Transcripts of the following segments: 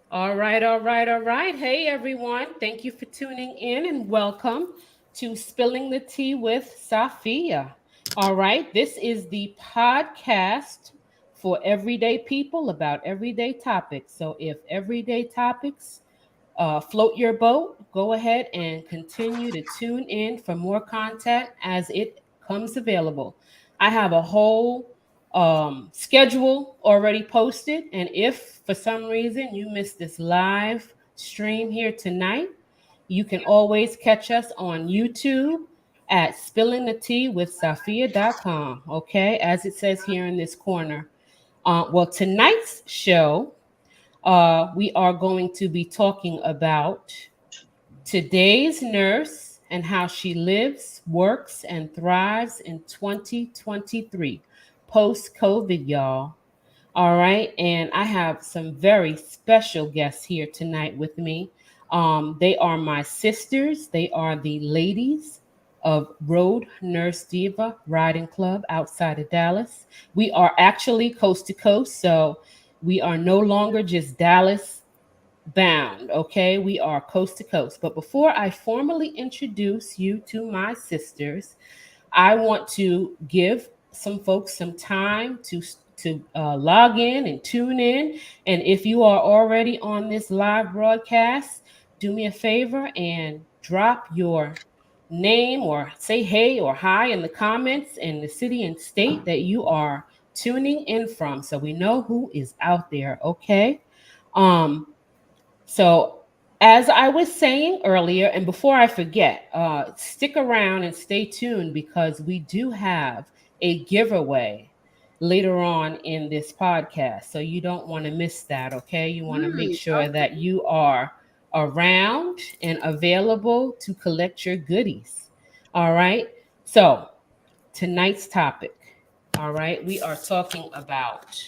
All right, all right, all right. Hey, everyone. Thank you for tuning in and welcome to Spilling the Tea with Safia. All right, this is the podcast for everyday people about everyday topics. So if everyday topics float your boat, go ahead and continue to tune in for more content as it comes available. I have a whole schedule already posted, and if for some reason you missed this live stream here tonight, you can always catch us on YouTube at Spilling the Tea with Safia.com. Okay, as it says here in this corner. Well, tonight's show we are going to be talking about today's nurse and how she lives, works, and thrives in 2023, post COVID, y'all. All right. And I have some very special guests here tonight with me. They are my sisters, they are the ladies of Road Nurse Diva Riding Club outside of Dallas. We are actually coast to coast, so we are no longer just Dallas bound, okay? We are coast to coast. But before I formally introduce you to my sisters, I want to give some folks some time to log in and tune in. And if you are already on this live broadcast, do me a favor and drop your name or say hey or hi in the comments and the city and state that you are tuning in from, so we know who is out there. Okay. Um, so, as I was saying earlier, and before I forget, stick around and stay tuned because we do have a giveaway later on in this podcast. So, you don't want to miss that, okay? You want to make sure that Okay. you are around and available to collect your goodies. All right. So, tonight's topic, all right, we are talking about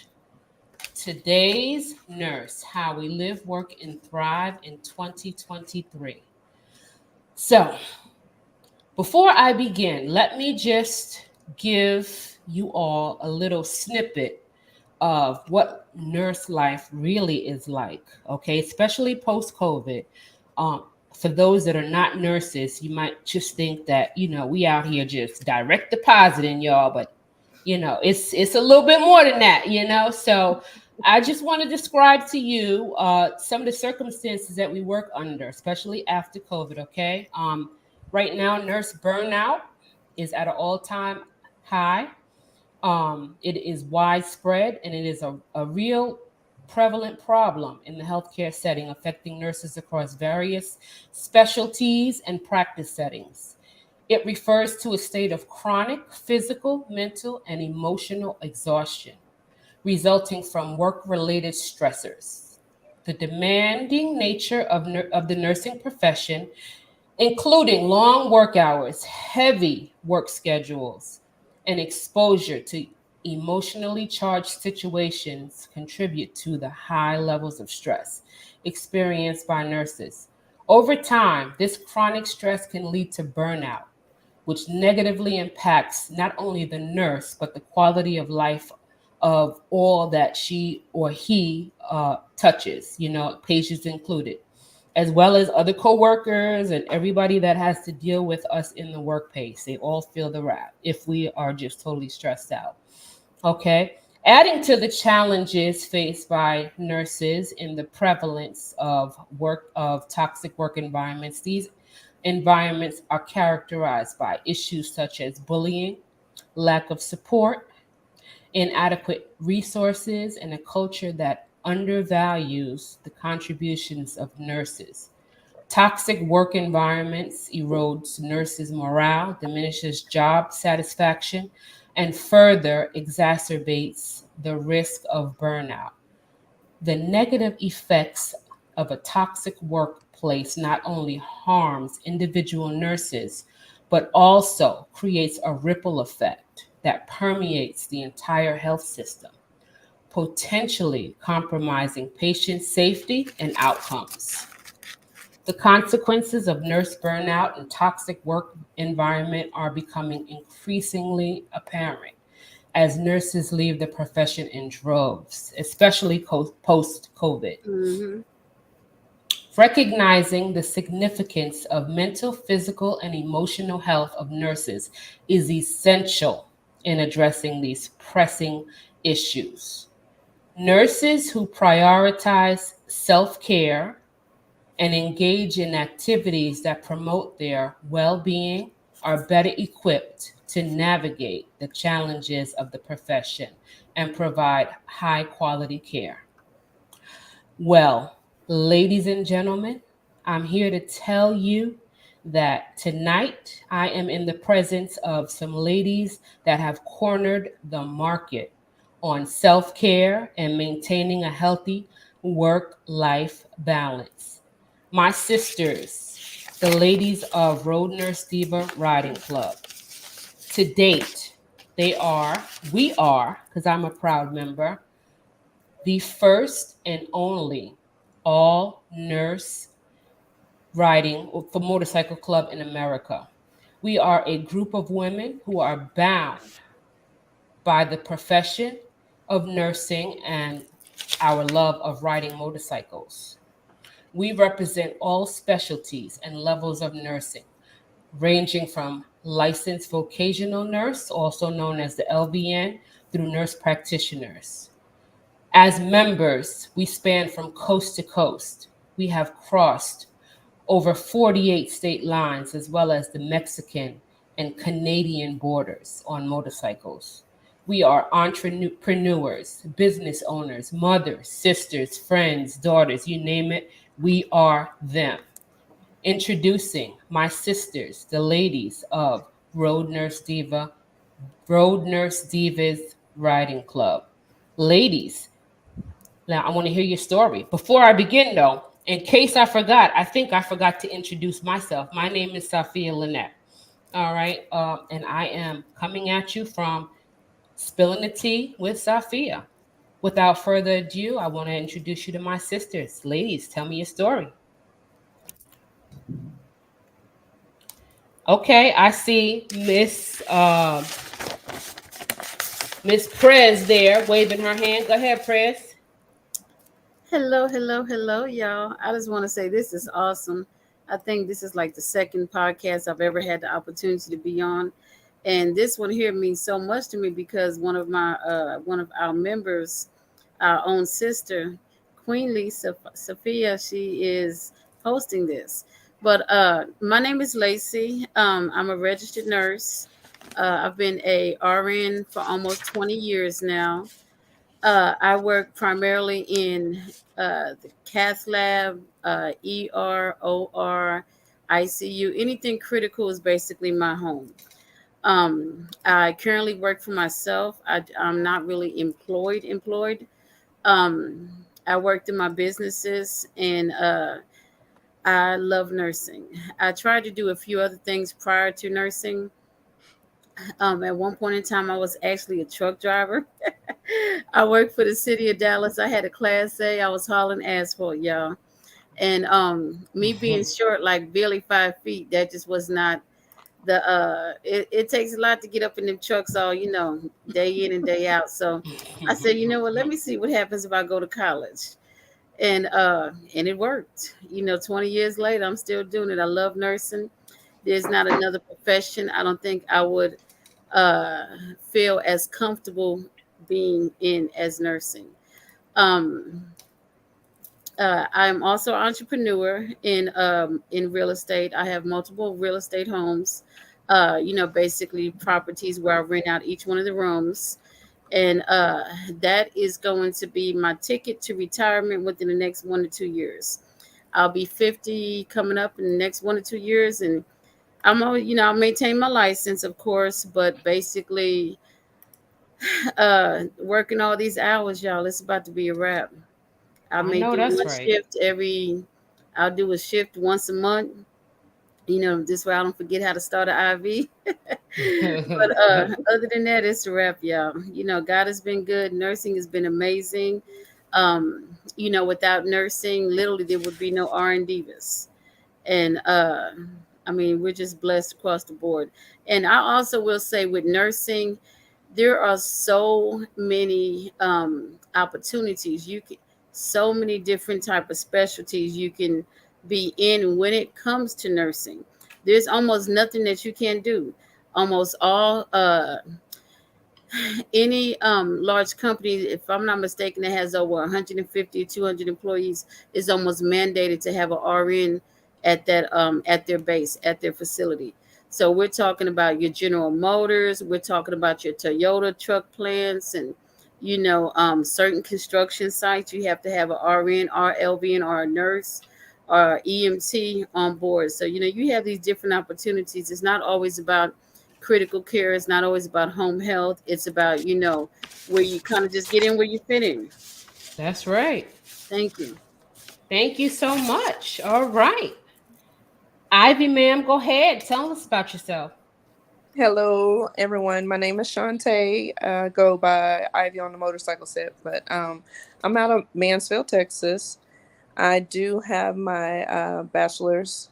today's nurse, how we live, work, and thrive in 2023. So, before I begin, let me just give you all a little snippet of what nurse life really is like, okay, especially post COVID. For those that are not nurses, you might just think that, we out here just direct depositing y'all, but it's a little bit more than that, so I just want to describe to you some of the circumstances that we work under, especially after COVID. Okay. Right now, nurse burnout is at an all-time high. It is widespread and it is a real prevalent problem in the healthcare setting, affecting nurses across various specialties and practice settings. It refers to a state of chronic physical, mental, and emotional exhaustion resulting from work related stressors. The demanding nature of the nursing profession, including long work hours, heavy work schedules, and exposure to emotionally charged situations, contribute to the high levels of stress experienced by nurses. Over time, this chronic stress can lead to burnout, which negatively impacts not only the nurse, but the quality of life of all that she or he touches, patients included, as well as other coworkers and everybody that has to deal with us in the workplace. They all feel the wrath if we are just totally stressed out. Okay. Adding to the challenges faced by nurses in the prevalence of toxic work environments, these environments are characterized by issues such as bullying, lack of support, inadequate resources, and a culture that undervalues the contributions of nurses. Toxic work environments erodes nurses' morale, diminishes job satisfaction, and further exacerbates the risk of burnout. The negative effects of a toxic workplace not only harms individual nurses, but also creates a ripple effect that permeates the entire health system, potentially compromising patient safety and outcomes. The consequences of nurse burnout and toxic work environment are becoming increasingly apparent as nurses leave the profession in droves, especially post COVID. Mm-hmm. Recognizing the significance of mental, physical, and emotional health of nurses is essential in addressing these pressing issues. Nurses who prioritize self care and engage in activities that promote their well being are better equipped to navigate the challenges of the profession and provide high quality care. Well, ladies and gentlemen, I'm here to tell you that tonight I am in the presence of some ladies that have cornered the market on self care and maintaining a healthy work life balance. My sisters, the ladies of Road Nurse Diva Riding Club. To date, they are, we are, because I'm a proud member, the first and only all nurse riding for motorcycle club in America. We are a group of women who are bound by the profession of nursing and our love of riding motorcycles. We represent all specialties and levels of nursing, ranging from licensed vocational nurse, also known as the LVN, through nurse practitioners. As members, we span from coast to coast. We have crossed over 48 state lines, as well as the Mexican and Canadian borders on motorcycles. We are entrepreneurs, business owners, mothers, sisters, friends, daughters, you name it, we are them. Introducing my sisters, the ladies of Road Nurse Diva, Road Nurse Divas Riding Club. Ladies, now, I want to hear your story. Before I begin, though, in case I forgot, I think I forgot to introduce myself. My name is Sophia Lynette. All right. And I am coming at you from Spilling the Tea with Sophia. Without further ado, I want to introduce you to my sisters. Ladies, tell me your story. Okay, I see Miss Prez there waving her hand. Go ahead, Prez. Hello, hello, hello, y'all. I just want to say this is awesome. I think this is like the second podcast I've ever had the opportunity to be on. And this one here means so much to me because one of our members, our own sister, Queen Sophia, she is hosting this. But my name is Lacey. I'm a registered nurse. I've been a RN for almost 20 years now. I work primarily in the cath lab, ER, OR, ICU. Anything critical is basically my home. I currently work for myself. I'm not really employed. Um, I worked in my businesses and I love nursing. I tried to do a few other things prior to nursing. At one point in time, I was actually a truck driver. I worked for the city of Dallas. I had a class A. I was hauling asphalt, y'all. And me being short, like barely 5 feet, that just was not it takes a lot to get up in them trucks all, day in and day out. So I said, you know what, let me see what happens if I go to college. And it worked. 20 years later, I'm still doing it. I love nursing. There's not another profession I don't think I would uh, feel as comfortable being in as nursing. Um, I'm also an entrepreneur in real estate. I have multiple real estate homes. Basically properties where I rent out each one of the rooms, and that is going to be my ticket to retirement within the next 1 to 2 years. I'll be 50 coming up in the next 1 to 2 years, and I'll maintain my license, of course, but basically, working all these hours, y'all, it's about to be a wrap. I I may know do that's one right. shift I'll do a shift once a month. This way I don't forget how to start an IV. But other than that, it's a wrap, y'all. God has been good. Nursing has been amazing. Um, without nursing, literally there would be no RN divas. And I mean, we're just blessed across the board. And I also will say with nursing, there are so many opportunities. so many different type of specialties you can be in when it comes to nursing. There's almost nothing that you can't do. Almost all any large company, if I'm not mistaken, that has over 150 200 employees, is almost mandated to have a RN at their base, at their facility. So we're talking about your General Motors, we're talking about your Toyota truck plants, and certain construction sites you have to have a RN, RLVN, or a nurse or EMT on board. So you have these different opportunities. It's not always about critical care. It's not always about home health. It's about, where you kind of just get in where you fit in. That's right. Thank you. Thank you so much. All right. Ivy, ma'am, go ahead. Tell us about yourself. Hello, everyone. My name is Shantae. I go by Ivy on the motorcycle set, but I'm out of Mansfield, Texas. I do have my bachelor's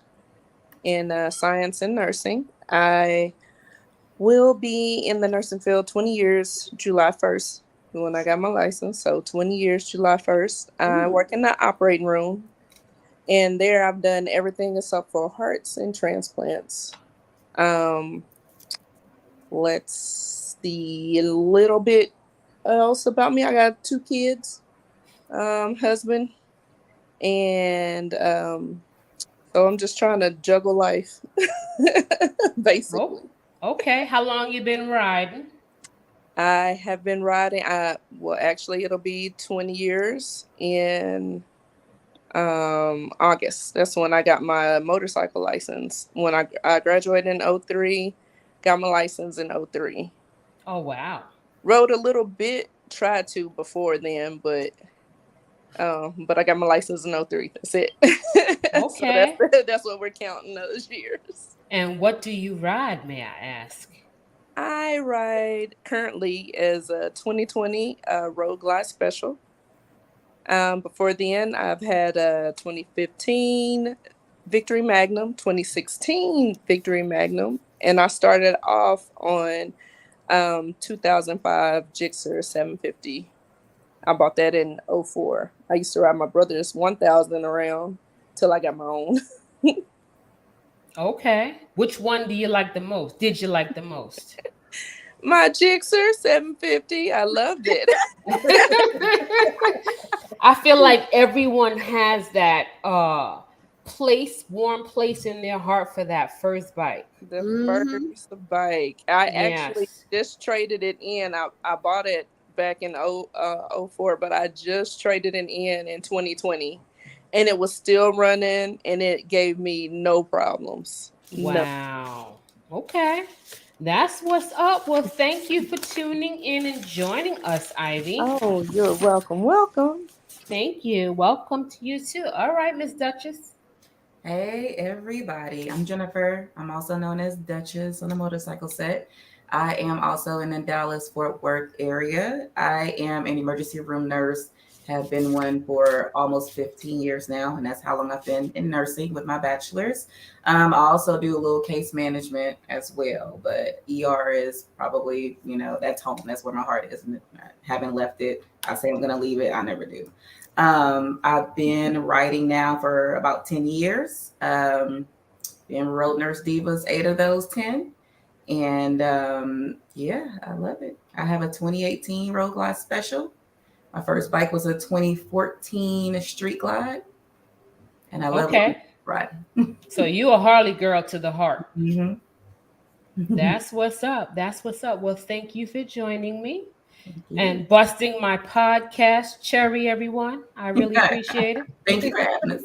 in science and nursing. I will be in the nursing field 20 years, July 1st, when I got my license. So 20 years, July 1st. I work in the operating room, and there I've done everything except for hearts and transplants. Um, Let's see a little bit else about me. I got 2 kids, husband, and so I'm just trying to juggle life, Oh, basically. okay. How long you been riding? I have been riding. Well, actually, it'll be 20 years in August. That's when I got my motorcycle license. When I graduated in '03, got my license in '03. Oh, wow. Rode a little bit, tried to before then, but I got my license in '03. That's it. So Okay. that's what we're counting those years. And what do you ride, may I ask? I ride currently as a 2020 Road Glide Special. Before then, I've had a 2015 Victory Magnum, 2016 Victory Magnum, and I started off on 2005 Gixxer 750. I bought that in '04. I used to ride my brother's 1000 around till I got my own. Okay. Which one do you like the most? Did you like the most? My Gixxer 750, I loved it. I feel like everyone has that warm place in their heart for that first bike. The Mm-hmm. first bike. I actually Yes. just traded it in. I bought it back in '04, but I just traded it in 2020. And it was still running and it gave me no problems. No. Wow. Okay. That's what's up. Well, thank you for tuning in and joining us, Ivy. Oh, you're welcome. Welcome. Thank you. Welcome to you too. All right, Miss Duchess. Hey everybody, I'm Jennifer. I'm also known as Duchess on the motorcycle set. I am also in the Dallas Fort Worth area. I am an emergency room nurse, have been one for almost 15 years now, and that's how long I've been in nursing with my bachelor's. I also do a little case management as well, but ER is probably, that's home. That's where my heart is. And I haven't left it. I say I'm going to leave it. I never do. I've been writing now for about 10 years. Been wrote Nurse Divas, 8 of those 10. And yeah, I love it. I have a 2018 Road Glide Special. My first bike was a 2014 Street Glide. And I love Okay. riding. So you a Harley girl to the heart. Mm-hmm. That's what's up. That's what's up. Well, thank you for joining me Thank you. and busting my podcast cherry, everyone. I really appreciate Thank you it. for having us.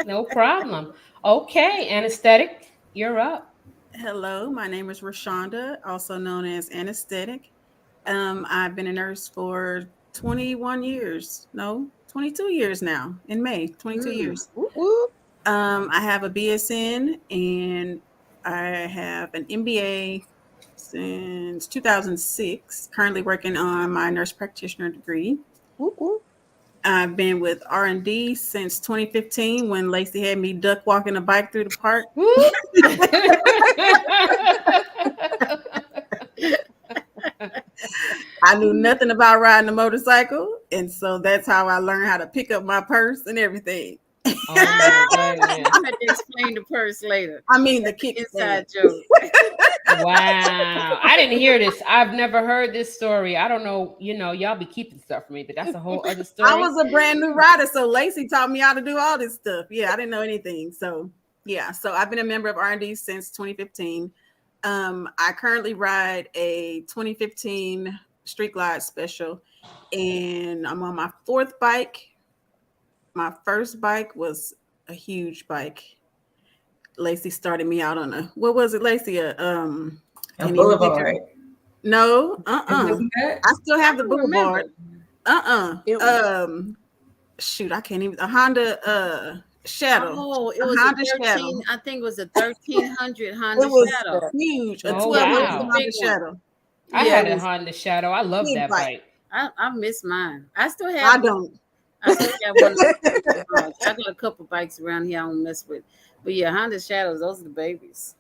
No problem. Okay, anesthetic, you're up. Hello, my name is Rashonda, also known as Anesthetic. I've been a nurse for 21 years. No, 22 years now. In May, 22 years. Whoop, whoop. I have a BSN and I have an MBA since 2006. Currently working on my nurse practitioner degree. Whoop, whoop. I've been with R&D since 2015 when Lacey had me duck walking a bike through the park. Woo. I knew nothing about riding a motorcycle, and so that's how I learned how to pick up my purse and everything. Oh my goodness. I had to explain the purse later. I mean, the kickstand. Inside joke. Wow. I didn't hear this. I've never heard this story. I don't know, y'all be keeping stuff from me, but that's a whole other story. I was a brand new rider, so Lacey taught me how to do all this stuff. Yeah, I didn't know anything. So yeah, so I've been a member of R&D since 2015. I currently ride a 2015 Street Glide Special, and I'm on my 4th bike. My first bike was a huge bike. Lacey started me out on what was it, Lacey? A Boulevard. No, Isn't that? I still have the I don't Boulevard. remember. Shoot, I can't even. A Honda Shadow. Oh, it A was Honda a 13. Shadow. I think it was a 1300 Honda It was Shadow. huge. A Oh, 1200 wow. Honda Shadow. I Yeah, had it a was- Honda Shadow. I love Big that bike. bike. I miss mine. I still I have. don't. I still got one. Of those. I got a couple bikes around here I don't mess with. But yeah, Honda Shadows. Those are the babies.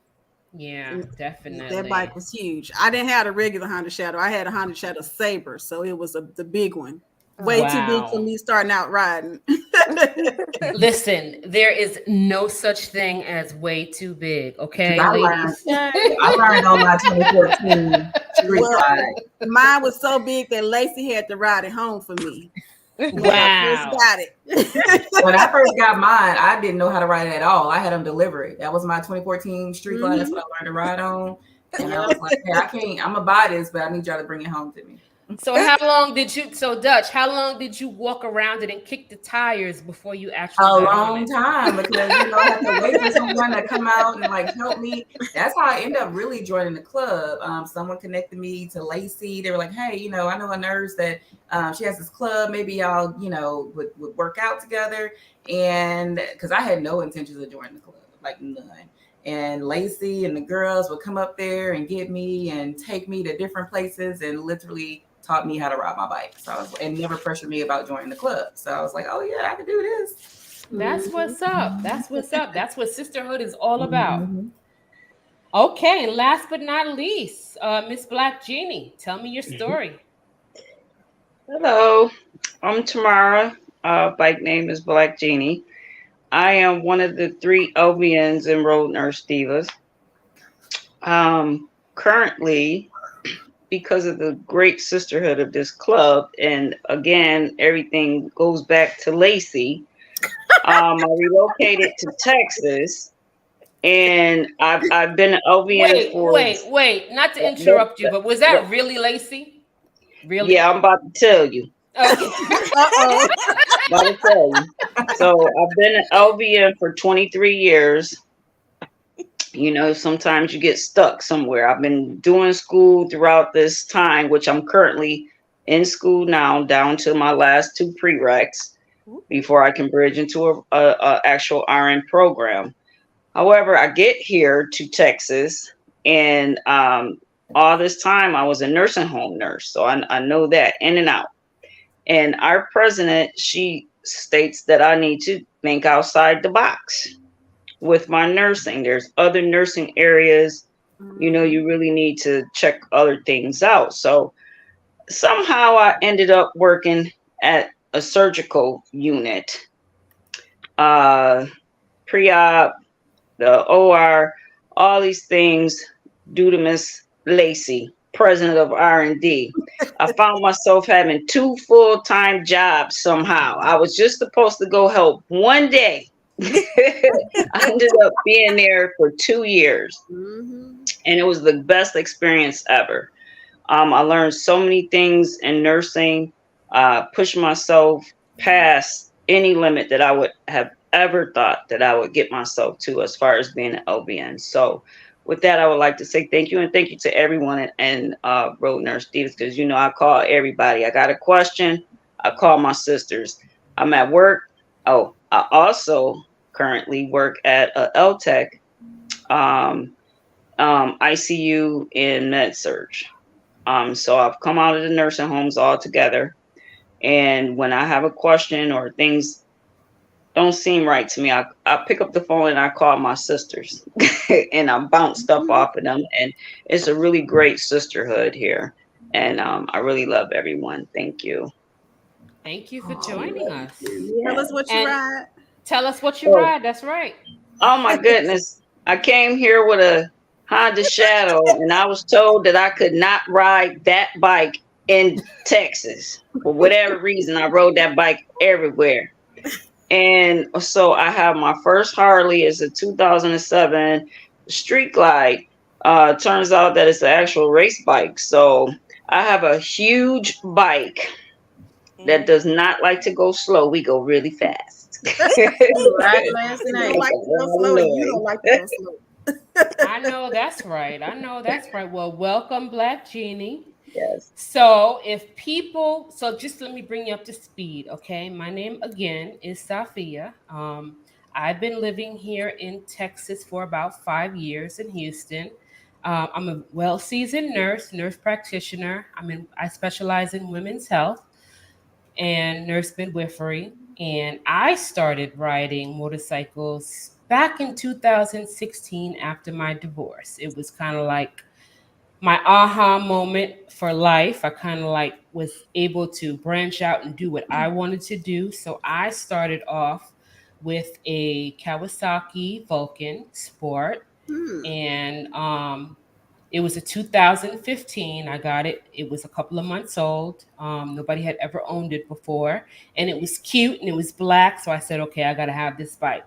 Yeah, definitely. That bike was huge. I didn't have a regular Honda Shadow. I had a Honda Shadow Sabre, so it was the big one. Way too big for Wow. me starting out riding. Listen, there is no such thing as way too big, okay, I ladies? I learned on my 2014 Street Well, Glide. Mine was so big that Lacey had to ride it home for me. When I Wow. first got it. When I first got mine, I didn't know how to ride it at all. I had them deliver it. That was my 2014 Street Glide. That's what I learned to ride on. And I was like, hey, I can't, I'm gonna buy this, but I need y'all to bring it home to me. So Dutch, how long did you walk around it and kick the tires before you actually A got on long it? time, because I had to wait for someone to come out and like help me. That's how I ended up really joining the club. Someone connected me to Lacey. They were like, hey, I know a nurse that she has this club. Maybe y'all, would work out together. And because I had no intentions of joining the club, like none. And Lacey and the girls would come up there and get me and take me to different places and literally taught me how to ride my bike. So and never pressured me about joining the club. So I was like, oh yeah, I can do this. That's what's up. That's what's up. That's what sisterhood is all about. Mhm. Okay, and last but not least, Miss Black Jeannie, tell me your story. Hello, I'm Tamara. Bike name is Black Jeannie. I am one of the 3 LVNs enrolled Nurse Divas. Currently, because of the great sisterhood of this club, and again, everything goes back to Lacey. I relocated to Texas, and I've been an LVN for. Wait! Not to interrupt you, but was that really Lacey? Really? Yeah, I'm about to tell you. Okay. Uh-oh. About to tell you. So I've been an LVN for 23 years. Sometimes you get stuck somewhere. I've been doing school throughout this time, which I'm currently in school now, down to my last 2 prereqs before I can bridge into a actual RN program. However, I get here to Texas, and all this time I was a nursing home nurse, so I know that in and out. And our president, she states that I need to think outside the box with my nursing. There's other nursing areas, you really need to check other things out. So somehow I ended up working at a surgical unit, pre-op, the OR, all these things due to Miss Lacey, president of R&D. I found myself having 2 full-time jobs somehow. I was just supposed to go help one day. I ended up being there for 2 years, and it was the best experience ever. I learned so many things in nursing, pushed myself past any limit that I would have ever thought that I would get myself to as far as being an LVN. So with that, I would like to say thank you, and thank you to everyone in Road Nurse Divas, because I call everybody. I got a question, I call my sisters. I'm at work. Oh, I also currently work at a LTech, ICU in Med-Surg. So I've come out of the nursing homes altogether, and when I have a question or things don't seem right to me, I pick up the phone and I call my sisters and I bounce stuff off of them, and it's a really great sisterhood here. And I really love everyone. Thank you. Thank you for Oh, joining us. Tell Yeah. us what you And ride. tell us what you Oh, ride. That's right. oh my goodness. I came here with a Honda Shadow and I was told that I could not ride that bike in Texas. For whatever reason, I rode that bike everywhere. And so I have my first Harley is a 2007 Street Glide. Turns out that it's an actual race bike. So I have a huge bike that does not like to go slow. We go really fast. You ride last They don't night. like to go slow, and you don't like to go slow. I know that's right. I know that's right. Well, welcome, Black Genie. Yes. So, so just let me bring you up to speed, okay? My name again is Safia. I've been living here in Texas for about 5 years in Houston. I'm a well-seasoned nurse practitioner. I specialize in women's health and nurse midwifery. And I started riding motorcycles back in 2016 after my divorce. It was kind of like my aha moment for life. I kind of like was able to branch out and do what I wanted to do. So I started off with a Kawasaki Vulcan Sport, Hmm. and it was a 2015. I got it. It was a couple of months old. Nobody had ever owned it before, and it was cute and it was black. So I said, okay, I got to have this bike.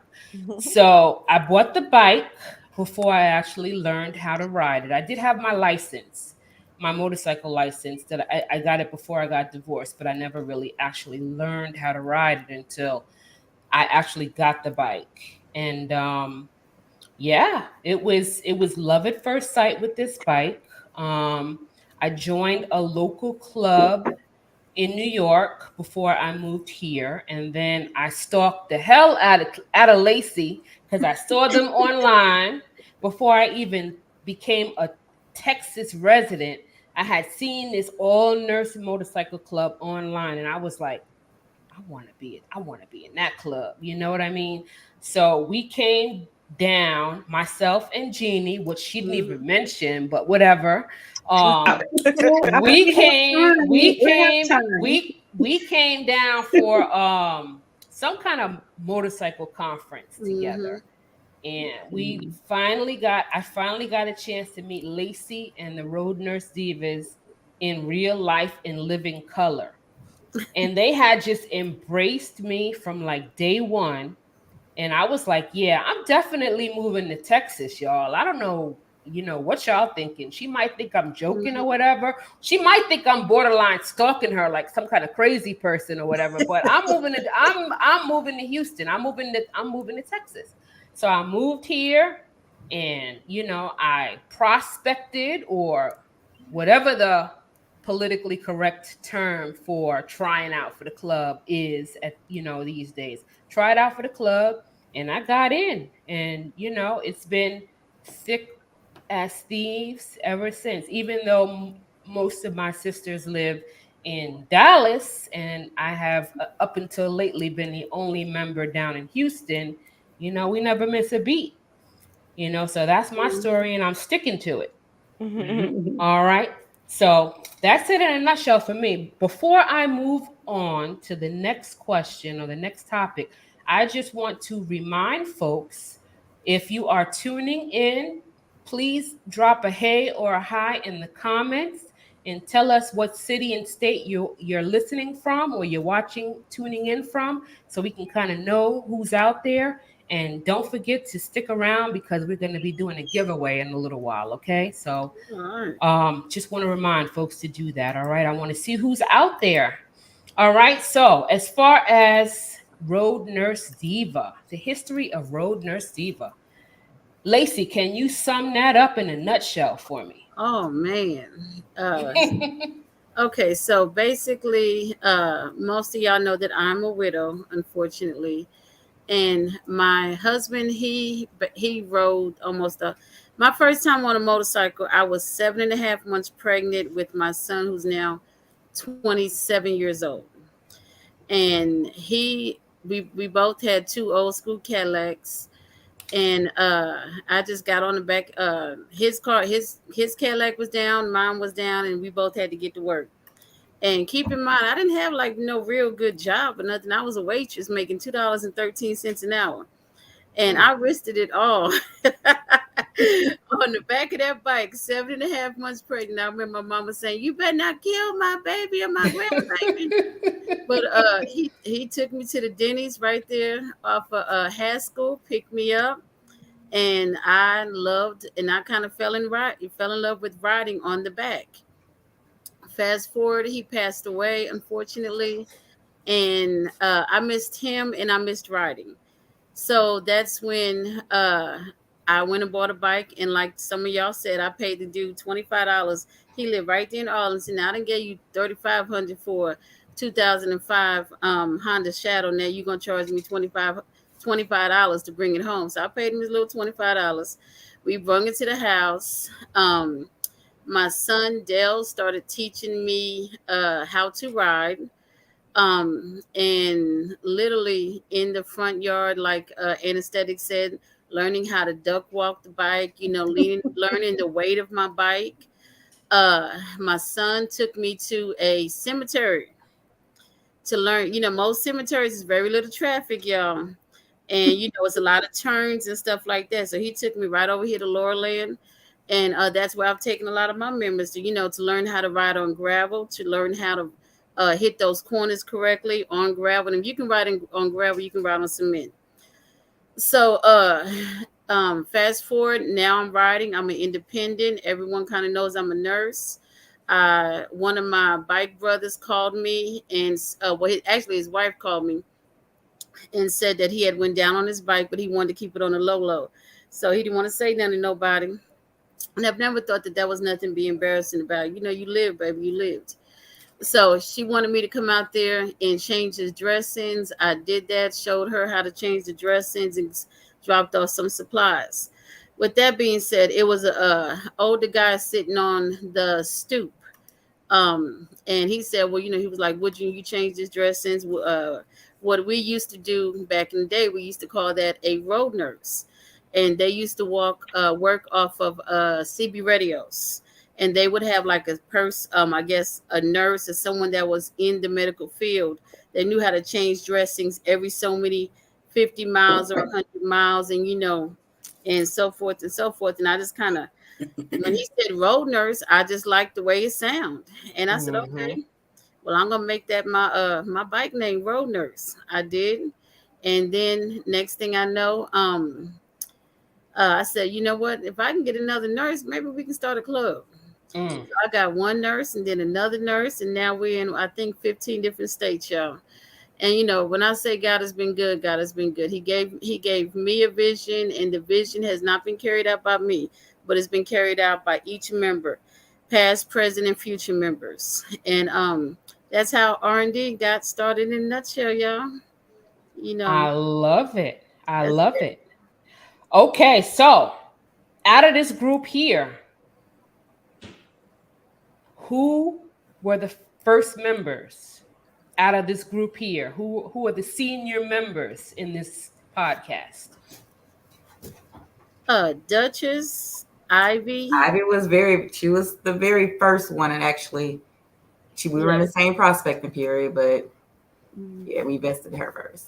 So I bought the bike before I actually learned how to ride it. I did have my license, my motorcycle license, that I got it before I got divorced, but I never really actually learned how to ride it until I actually got the bike. And yeah, it was love at first sight with this bike. I joined a local club in New York before I moved here, and then I stalked the hell out of Lacey because I saw them online before I even became a Texas resident. I had seen this all nurse motorcycle club online, and I was like, I want to be in that club. You know what I mean? So we came down, myself and Jeannie, which she didn't even mention, but whatever. I, We we have came, time. we We have came, time. we came down for some kind of motorcycle conference Mm-hmm. together. And Mhm. I finally got a chance to meet Lacey and the Road Nurse Divas in real life in living color, and they had just embraced me from like day one. And I was like, yeah, I'm definitely moving to Texas, y'all. I don't know, what y'all thinking. She might think I'm joking or whatever. She might think I'm borderline stalking her like some kind of crazy person or whatever. But I'm moving to Houston. I'm moving to Texas. So I moved here, and I prospected, or whatever the politically correct term for trying out for the club is at these days. Tried out for the club, and I got in, and it's been thick as thieves ever since. Even though most of my sisters live in Dallas, and I have up until lately been the only member down in Houston, we never miss a beat. So that's my story, and I'm sticking to it. All right. So that's it in a nutshell for me. Before I move on to the next question or the next topic, I just want to remind folks, if you are tuning in, please drop a hey or a hi in the comments and tell us what city and state you're listening from, or you're tuning in from, so we can kind of know who's out there. And don't forget to stick around because we're going to be doing a giveaway in a little while. Okay. So All right. just want to remind folks to do that. All right. I want to see who's out there. All right. So, as far as Road Nurse Diva, the history of Road Nurse Diva, Lacey, can you sum that up in a nutshell for me? Oh man. Okay, so basically, most of y'all know that I'm a widow, unfortunately, and my husband he rode almost a. My first time on a motorcycle, I was 7.5 months pregnant with my son, who's now 27 years old, and we both had two old school Cadillacs, and I just got on the back. His car, his Cadillac was down, mine was down, and we both had to get to work. And keep in mind, I didn't have like no real good job or nothing. I was a waitress making $2.13 an hour, and I risked it all on the back of that bike, 7.5 months pregnant. I remember my mama saying, "You better not kill my baby or my grandbaby." But he took me to the Denny's right there off of Haskell, picked me up, and I kind of fell in love with riding on the back. Fast forward, he passed away, unfortunately, and I missed him and I missed riding. So that's when I went and bought a bike, and like some of y'all said, I paid the dude $25. He lived right there in Arlington. Now I didn't get you $3,500 for 2005 Honda Shadow. Now you're gonna charge me $25 to bring it home. So I paid him his little $25. We brought it to the house. My son Dale started teaching me how to ride, and literally in the front yard, like anesthetic said, learning how to duck walk the bike, learning the weight of my bike. My son took me to a cemetery to learn. Most cemeteries is very little traffic, y'all, and it's a lot of turns and stuff like that. So he took me right over here to Laurelland, and that's where I've taken a lot of my members to learn how to ride on gravel, to learn how to hit those corners correctly on gravel. And if you can ride on gravel, you can ride on cement. So fast forward, now I'm riding. I'm an independent. Everyone kind of knows I'm a nurse. One of my bike brothers called me, and actually his wife called me and said that he had went down on his bike, but he wanted to keep it on the low. So he didn't want to say nothing to nobody. And I've never thought that was nothing to be embarrassing about. You lived, baby, you lived. So she wanted me to come out there and change his dressings. I did that, showed her how to change the dressings, and dropped off some supplies. With that being said, it was a older guy sitting on the stoop. And he said, well, he was like, would you change his dressings? What we used to do back in the day, we used to call that a road nurse. And they used to work off of CB radios. And they would have like I guess a nurse or someone that was in the medical field. They knew how to change dressings every so many 50 miles or 100 miles, and and so forth and so forth. And I just kind of, when he said road nurse, I just liked the way it sounded. And I said, okay, well, I'm gonna make that my bike name, road nurse. I did. And then next thing I know, I said, you know what? If I can get another nurse, maybe we can start a club. So I got one nurse and then another nurse, and now we're in, I think, 15 different states, y'all. And when I say God has been good, God has been good. He gave me a vision, and the vision has not been carried out by me, but it's been carried out by each member, past, present, and future members. And that's how R&D got started in a nutshell, y'all. I love it. I That's love it. Okay, so out of this group here, who were the first members out of this group here? Who are the senior members in this podcast? Duchess, Ivy. She was the very first one, and actually, we were in the same prospecting period, but yeah, we vested her 1st.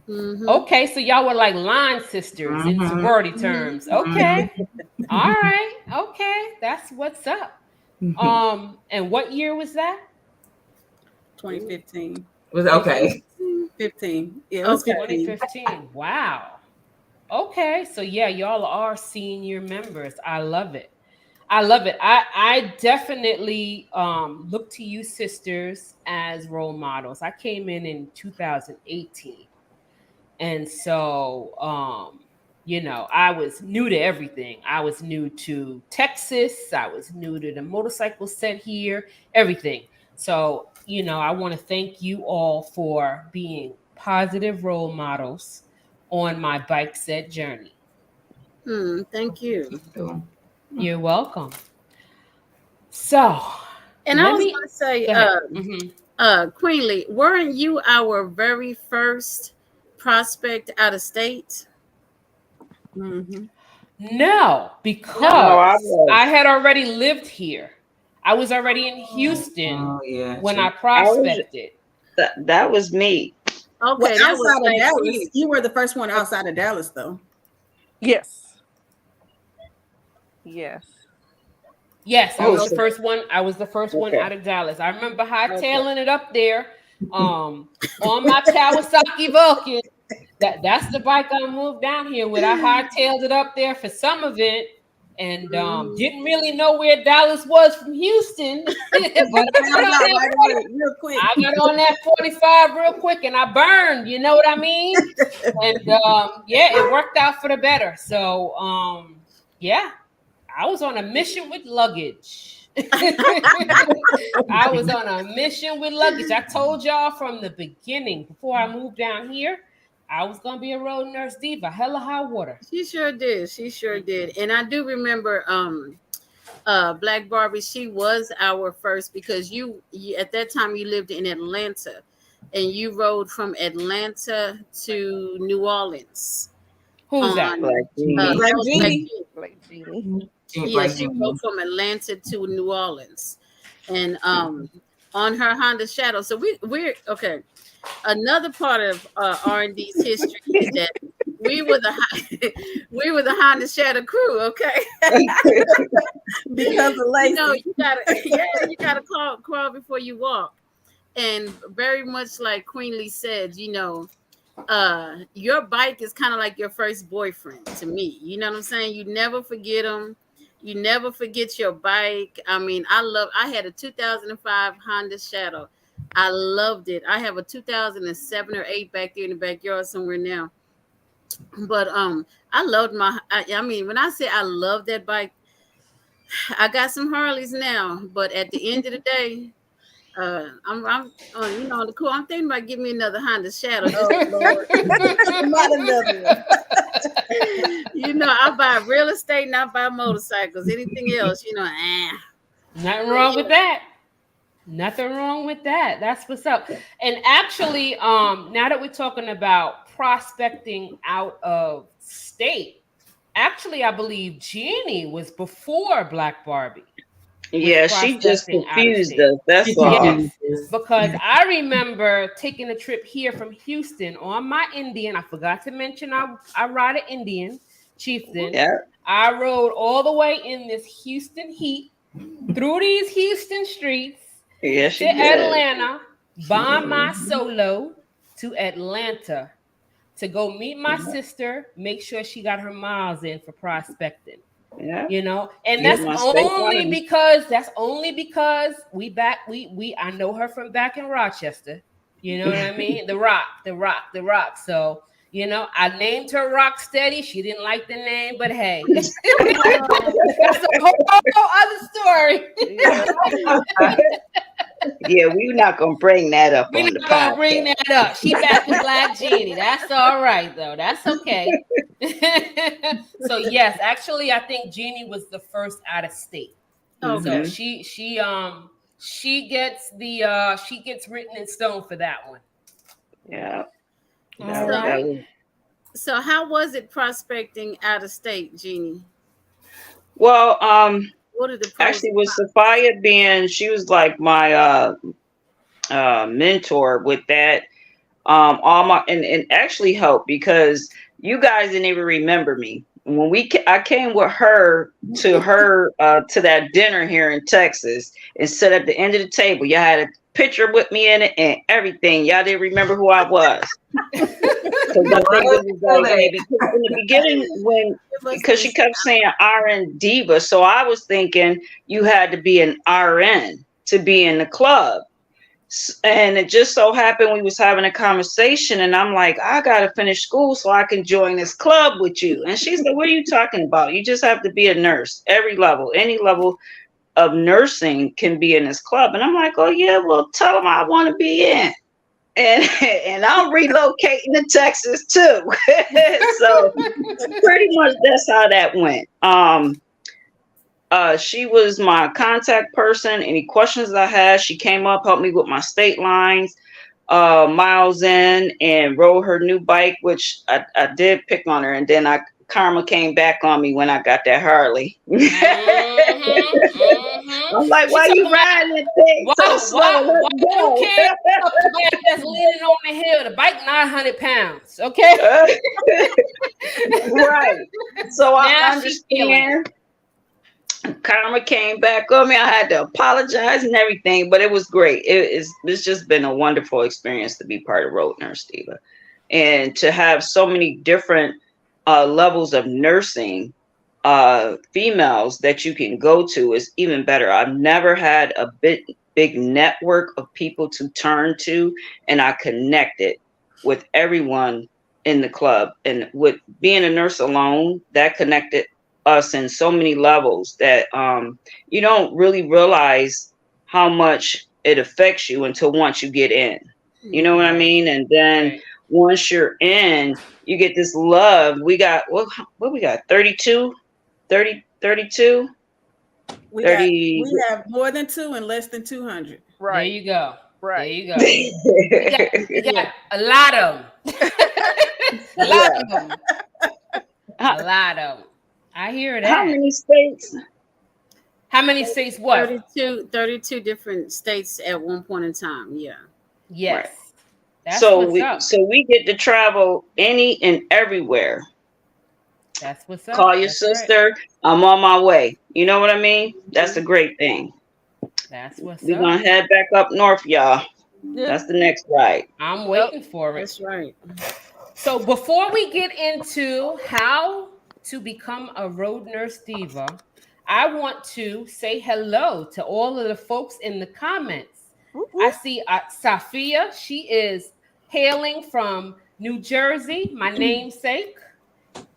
Mm-hmm. Okay, so y'all were like line sisters in sorority terms. Okay. All right. Okay. That's what's up. And what year was that? 2015. Was okay. 15. Yeah, it was Okay. 2015. Wow. Okay. So yeah, y'all are senior members. I love it. I love it. I definitely look to you sisters as role models. I came in 2018. And so I was new to everything. I was new to Texas. I was new to the motorcycle set here, everything. So, I want to thank you all for being positive role models on my bike set journey. Thank you. You're welcome. So, And I was going to say, Queenly, weren't you our very first prospect out of state? Mm-hmm. No, because I was. I had already lived here. I was already in Houston Oh yeah, when true. I I was. prospected. That was me. Well, Okay, that was outside of like Dallas, me. you were the first one outside of Dallas, though. Yes. Yes. Yes, I Oh, was the so, first one. I was the first one okay. out of Dallas. I remember Okay. hightailing it up there, on my Kawasaki Vulcan. That's the bike I moved down here with. I hightailed it up there for some event, and Mhm. didn't really know where Dallas was from Houston, but I got Found on out that. right away, real quick. I got on that 45 real quick, and I burned. You know what I mean? And yeah, it worked out for the better. So yeah, I was on a mission with luggage. I was on a mission with luggage. I told y'all from the beginning, before I moved down here, I was gonna be a road nurse diva, hella high water. She sure did. She sure did. And I do remember Black Barbie, she was our first because you at that time you lived in Atlanta and you rode from Atlanta to New Orleans Who's that? on Black Genie. Black that was Black Genie. Genie. Like Genie. Yeah, Like she rode from Atlanta to New Orleans. And on her Honda Shadow. So we're okay. Another part of R&D's history is that we were the we were the Honda Shadow crew, okay? Because of You know, Lacey. you gotta yeah, you gotta crawl before you walk. And very much like Queen Lee said, your bike is kind of like your first boyfriend to me. You know what I'm saying? You never forget them. You never forget your bike. I mean, I had a 2005 Honda Shadow. I loved it. I have a 2007 or 8 back there in the backyard somewhere now. But I loved I mean, when I say I love that bike, I got some Harleys now, but at the end of the day, I'm on the cool. I'm thinking about giving me another Honda Shadow. Just Oh Lord, not another one. I buy real estate and I buy motorcycles. Anything else, Nothing wrong with that. Nothing wrong with that. That's what's up. And actually, now that we're talking about prospecting out of state, actually, I believe Jeannie was before Black Barbie with Yeah, she just prospecting out of confused state. us. That's she all. Yes, confuses. because I remember taking a trip here from Houston on my Indian. I forgot to mention I ride an Indian chieftain. Yeah. I rode all the way in this Houston heat through these Houston streets Yeah, to she did. Atlanta by my solo to Atlanta to go meet my sister, make sure she got her miles in for prospecting. Yeah. And Get my state line. that's only because we I know her from back in Rochester. You know what I mean? The rock. So I named her Rock Steady. She didn't like the name, but hey, that's a whole other story. Yeah, we're not gonna bring that up We're on the not gonna bring podcast. that up. She back with Black Genie. That's all right though. That's okay. So yes, actually, I think Jeannie was the first out of state. Okay. So Mhm. she gets written in stone for that one. Yeah. All That right. was So how was it prospecting out of state, Jeannie? well, What are the pros actually and with Sophia being she was like my mentor with that. All my and actually helped because you guys didn't even remember me when I came with her to that dinner here in Texas and sat at the end of the table. Y'all had a picture with me in it and everything. Y'all didn't remember who I was. Because I think it was like maybe in the beginning because she kept saying RN diva, so I was thinking you had to be an RN to be in the club. And it just so happened we was having a conversation and I'm like, I gotta finish school so I can join this club with you. And she said, what are you talking about? You just have to be a nurse. Every level, any level of nursing can be in this club. And I'm like, oh yeah, well tell them I want to be in. And I'm relocating to Texas too. So pretty much that's how that went. She was my contact person. Any questions I had, she came up, helped me with my state lines, miles in, and rode her new bike, which I did pick on her. And then I karma came back on me when I got that Harley. I'm like, She why talking you about riding that thing so slow? why Let's you go. can't pick up the bike that's leaning on the hill? The bike 900 pounds. Okay. Right. So I Now she feeling it. understand. Karma came back on me. I had to apologize and everything, but it was great. It's just been a wonderful experience to be part of Road Nurse Diva, and to have so many different levels of nursing females that you can go to is even better. I've never had a big network of people to turn to, and I connected with everyone in the club. And with being a nurse alone, that connected us in so many levels that you don't really realize how much it affects you until once you get in. You know what I Right. mean? And then Right. once you're in, you get this love. We got what we got 32, 30, 32, We 30. have more than 2 and less than 200. There Right. you go. There Right. you go. We got Yeah. a lot of them. A lot Yeah. of them. How, A lot of them. I hear how that. many states? How many states? What? 32 different states at one point in time. Yeah. Yes. Right. That's So what's up. we get to travel any and everywhere. That's what's up. Call your That's right. sister. I'm on my way. You know what I mean? That's a great thing. That's what's We're up. gonna head back up north, y'all. Yeah. That's the next ride. I'm waiting for it. That's right. So before we get into how to become a road nurse diva, I want to say hello to all of the folks in the comments. Whoop, I whoop. see Safia. She is hailing from New Jersey, my namesake.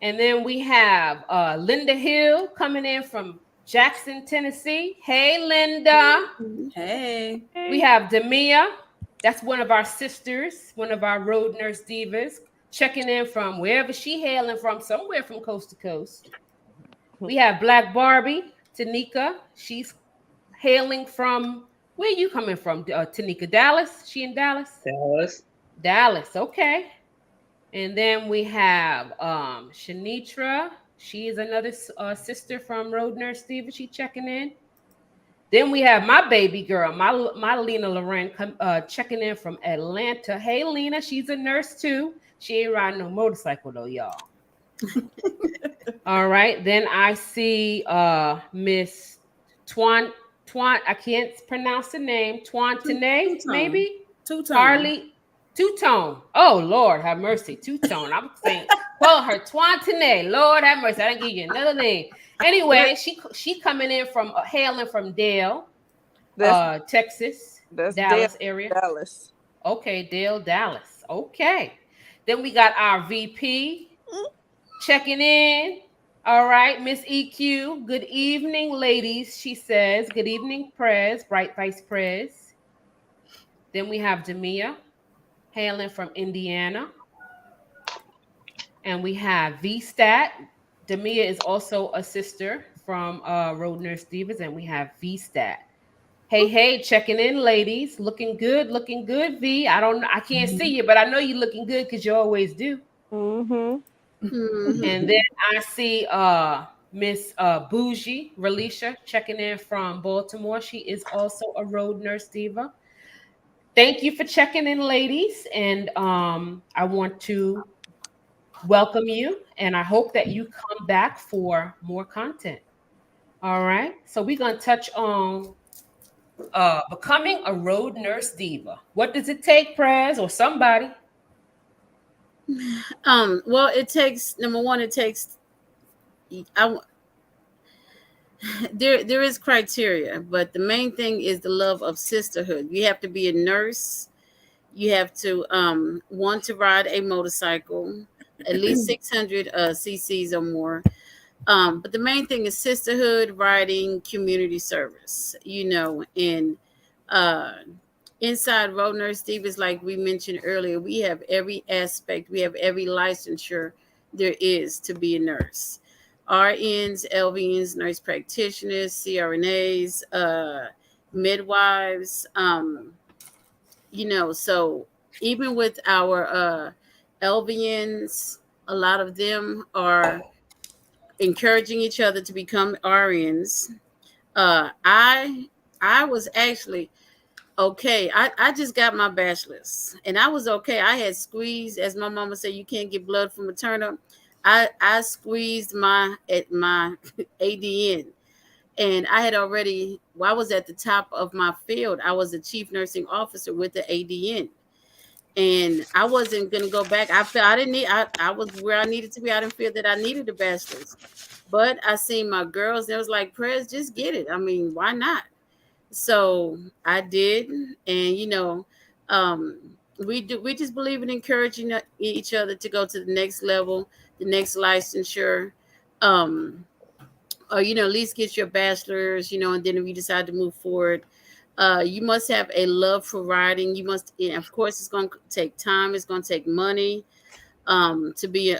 And then we have Linda Hill coming in from Jackson, Tennessee. Hey, Linda. Hey. We have Demia. That's one of our sisters, one of our road nurse divas, checking in from wherever she hailing from, somewhere from coast to coast. We have Black Barbie, Tanika. She's hailing from, where are you coming from, Tanika? Dallas? She in Dallas? Dallas. Dallas, okay. And then we have Shanitra. She is another sister from Road Nurse Diva. She checking in. Then we have my baby girl, my Lena Loren, checking in from Atlanta. Hey, Lena, she's a nurse too. She ain't riding no motorcycle though, y'all. All right. Then I see Miss Twan. I can't pronounce the name. Twantene, Two-tone. maybe? Two-tone. Harley. Two-tone. Oh, Lord, have mercy. Two-tone. I'm saying, call her Twantene. Lord, have mercy. I didn't give you another name. Anyway, she coming in from hailing from Dale, That's Texas, Dale, Dallas area. Dallas. Okay, Dale, Dallas. Okay. Then we got our VP checking in. All right, Miss EQ. Good evening, ladies. She says, good evening, Prez, Bright Vice Prez. Then we have Demia hailing from Indiana. And we have VStat. Demia is also a sister from Road Nurse Divas. And we have VStat. Hey, checking in, ladies. Looking good, V. I can't see you, but I know you're looking good because you always do. Mm-hmm. And then I see Miss Bougie Relisha checking in from Baltimore. She is also a road nurse diva. Thank you for checking in, ladies. And I want to welcome you. And I hope that you come back for more content. All right. So we're going to touch on becoming a road nurse diva. What does it take, Prez, or somebody? Well, it takes, number one, it takes, there is criteria, but the main thing is the love of sisterhood. You have to be a nurse. You have to want to ride a motorcycle, at least 600 cc's or more. But the main thing is sisterhood, riding, community service. And uh, inside Road Nurse Divas, like we mentioned earlier, we have every aspect. We have every licensure there is to be a nurse. RNs, LVNs, nurse practitioners, CRNAs, midwives. So even with our LVNs, a lot of them are encouraging each other to become RNs. I was actually okay. I just got my bachelor's and I was okay. I had squeezed, as my mama said, you can't get blood from a turnip. I squeezed my ADN, and I had already, well, I was at the top of my field. I was a chief nursing officer with the ADN, and I wasn't gonna go back. I felt I didn't need. I was where I needed to be. I didn't feel that I needed a bachelor's, but I seen my girls. And it was like, prayers, just get it. I mean, why not? So I did, and um, we just believe in encouraging each other to go to the next level, the next licensure. Um, or at least get your bachelor's, and then if you decide to move forward, you must have a love for riding. You must, and of course, it's going to take time. It's going to take money, to be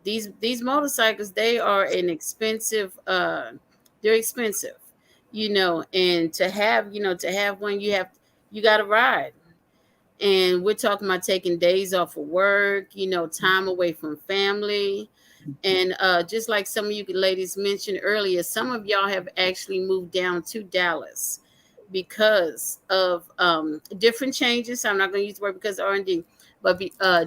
these motorcycles. They are an expensive. They're expensive, and to have one, you got to ride. And we're talking about taking days off of work, time away from family. And just like some of you ladies mentioned earlier, some of y'all have actually moved down to Dallas because of different changes. I'm not going to use the word because of R&D, but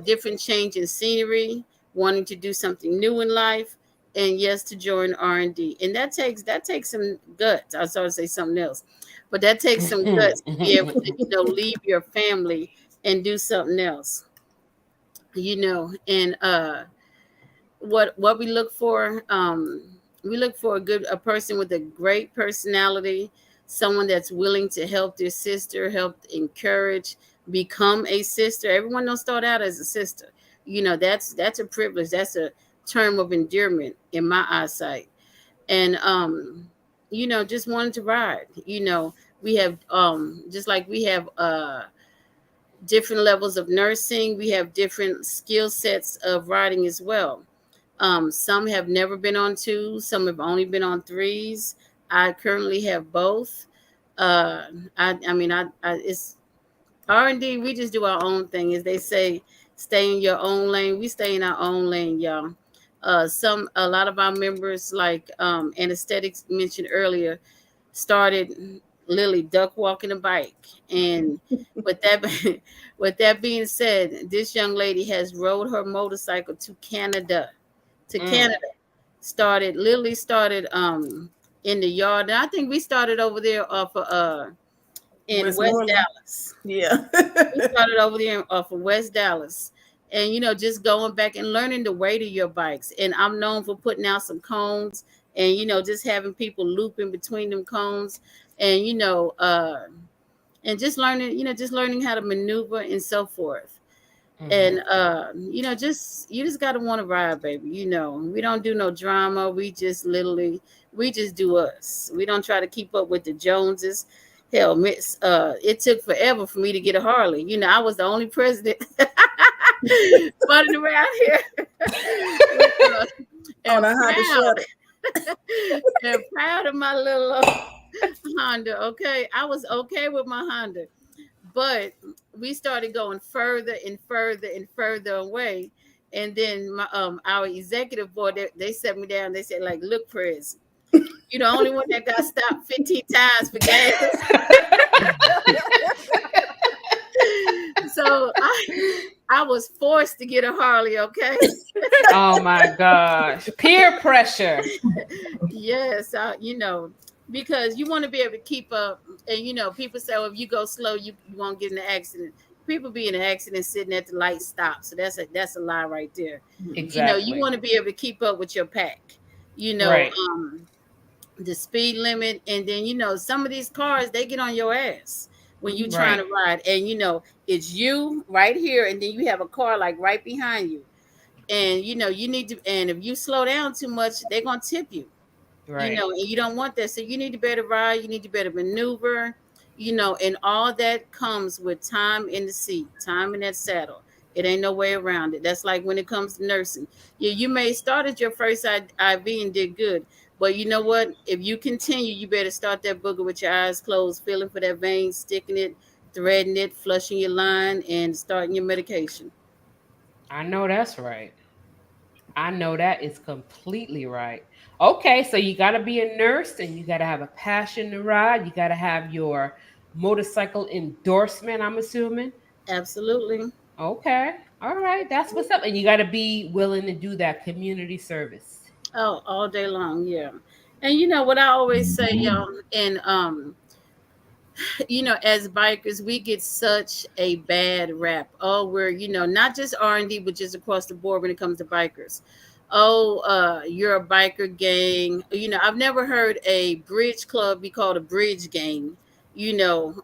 different change in scenery, wanting to do something new in life, and yes, to join R&D. And that takes some guts. I was going to say something else, but that takes some guts to be able to leave your family and do something else. And what we look for a person with a great personality, someone that's willing to help their sister, help encourage, become a sister. Everyone don't start out as a sister. That's a privilege. That's a term of endearment in my eyesight. And just wanting to ride. We have just like we have different levels of nursing, we have different skill sets of riding as well. Some have never been on twos, some have only been on threes. I currently have both. I mean, it's R&D. We just do our own thing, as they say. Stay in your own lane. We stay in our own lane, y'all. A lot of our members, like anesthetics mentioned earlier, started literally duck walking a bike. And with that, with that being said, this young lady has rode her motorcycle to Canada to Canada. Literally started in the yard. And I think we started over there off of in West Dallas. Yeah. We started over there off of West Dallas. And just going back and learning the weight of your bikes. And I'm known for putting out some cones and just having people loop in between them cones. And and just learning how to maneuver and so forth. And you just gotta want to ride, baby. We don't do no drama. We just do us. We don't try to keep up with the Joneses. Hell, it took forever for me to get a Harley. I was the only president running around here and proud of my little Honda. Okay, I was okay with my Honda. But we started going further and further and further away. And then our executive board, they set me down. They said, like, look, Prez, you're the only one that got stopped 15 times for gas. So I was forced to get a Harley, okay? Oh my gosh. Peer pressure. Yes, because you want to be able to keep up. And people say, well, if you go slow, you won't get in an accident. People be in an accident sitting at the light stop. So that's a lie right there. Exactly. You want to be able to keep up with your pack. Right. The speed limit, and then some of these cars, they get on your ass when you trying to ride, and it's you right here, and then you have a car like right behind you, and you need to, and if you slow down too much, they're gonna tip you. Right. And you don't want that. So you need to better ride, you need to better maneuver, and all that comes with time in the seat, time in that saddle. It ain't no way around it. That's like when it comes to nursing. You may start at your first IV and did good, but you know what? If you continue, you better start that booger with your eyes closed, feeling for that vein, sticking it, threading it, flushing your line, and starting your medication. I know that's right. I know that is completely right. Okay, so you got to be a nurse and you got to have a passion to ride. You got to have your motorcycle endorsement, I'm assuming. Absolutely. Okay. All right. That's what's up. And you got to be willing to do that community service. Oh, all day long, yeah. And you know what I always say, y'all, and as bikers, we get such a bad rap. Oh, we're, not just R&D, but just across the board when it comes to bikers. Oh, you're a biker gang. I've never heard a bridge club be called a bridge gang, or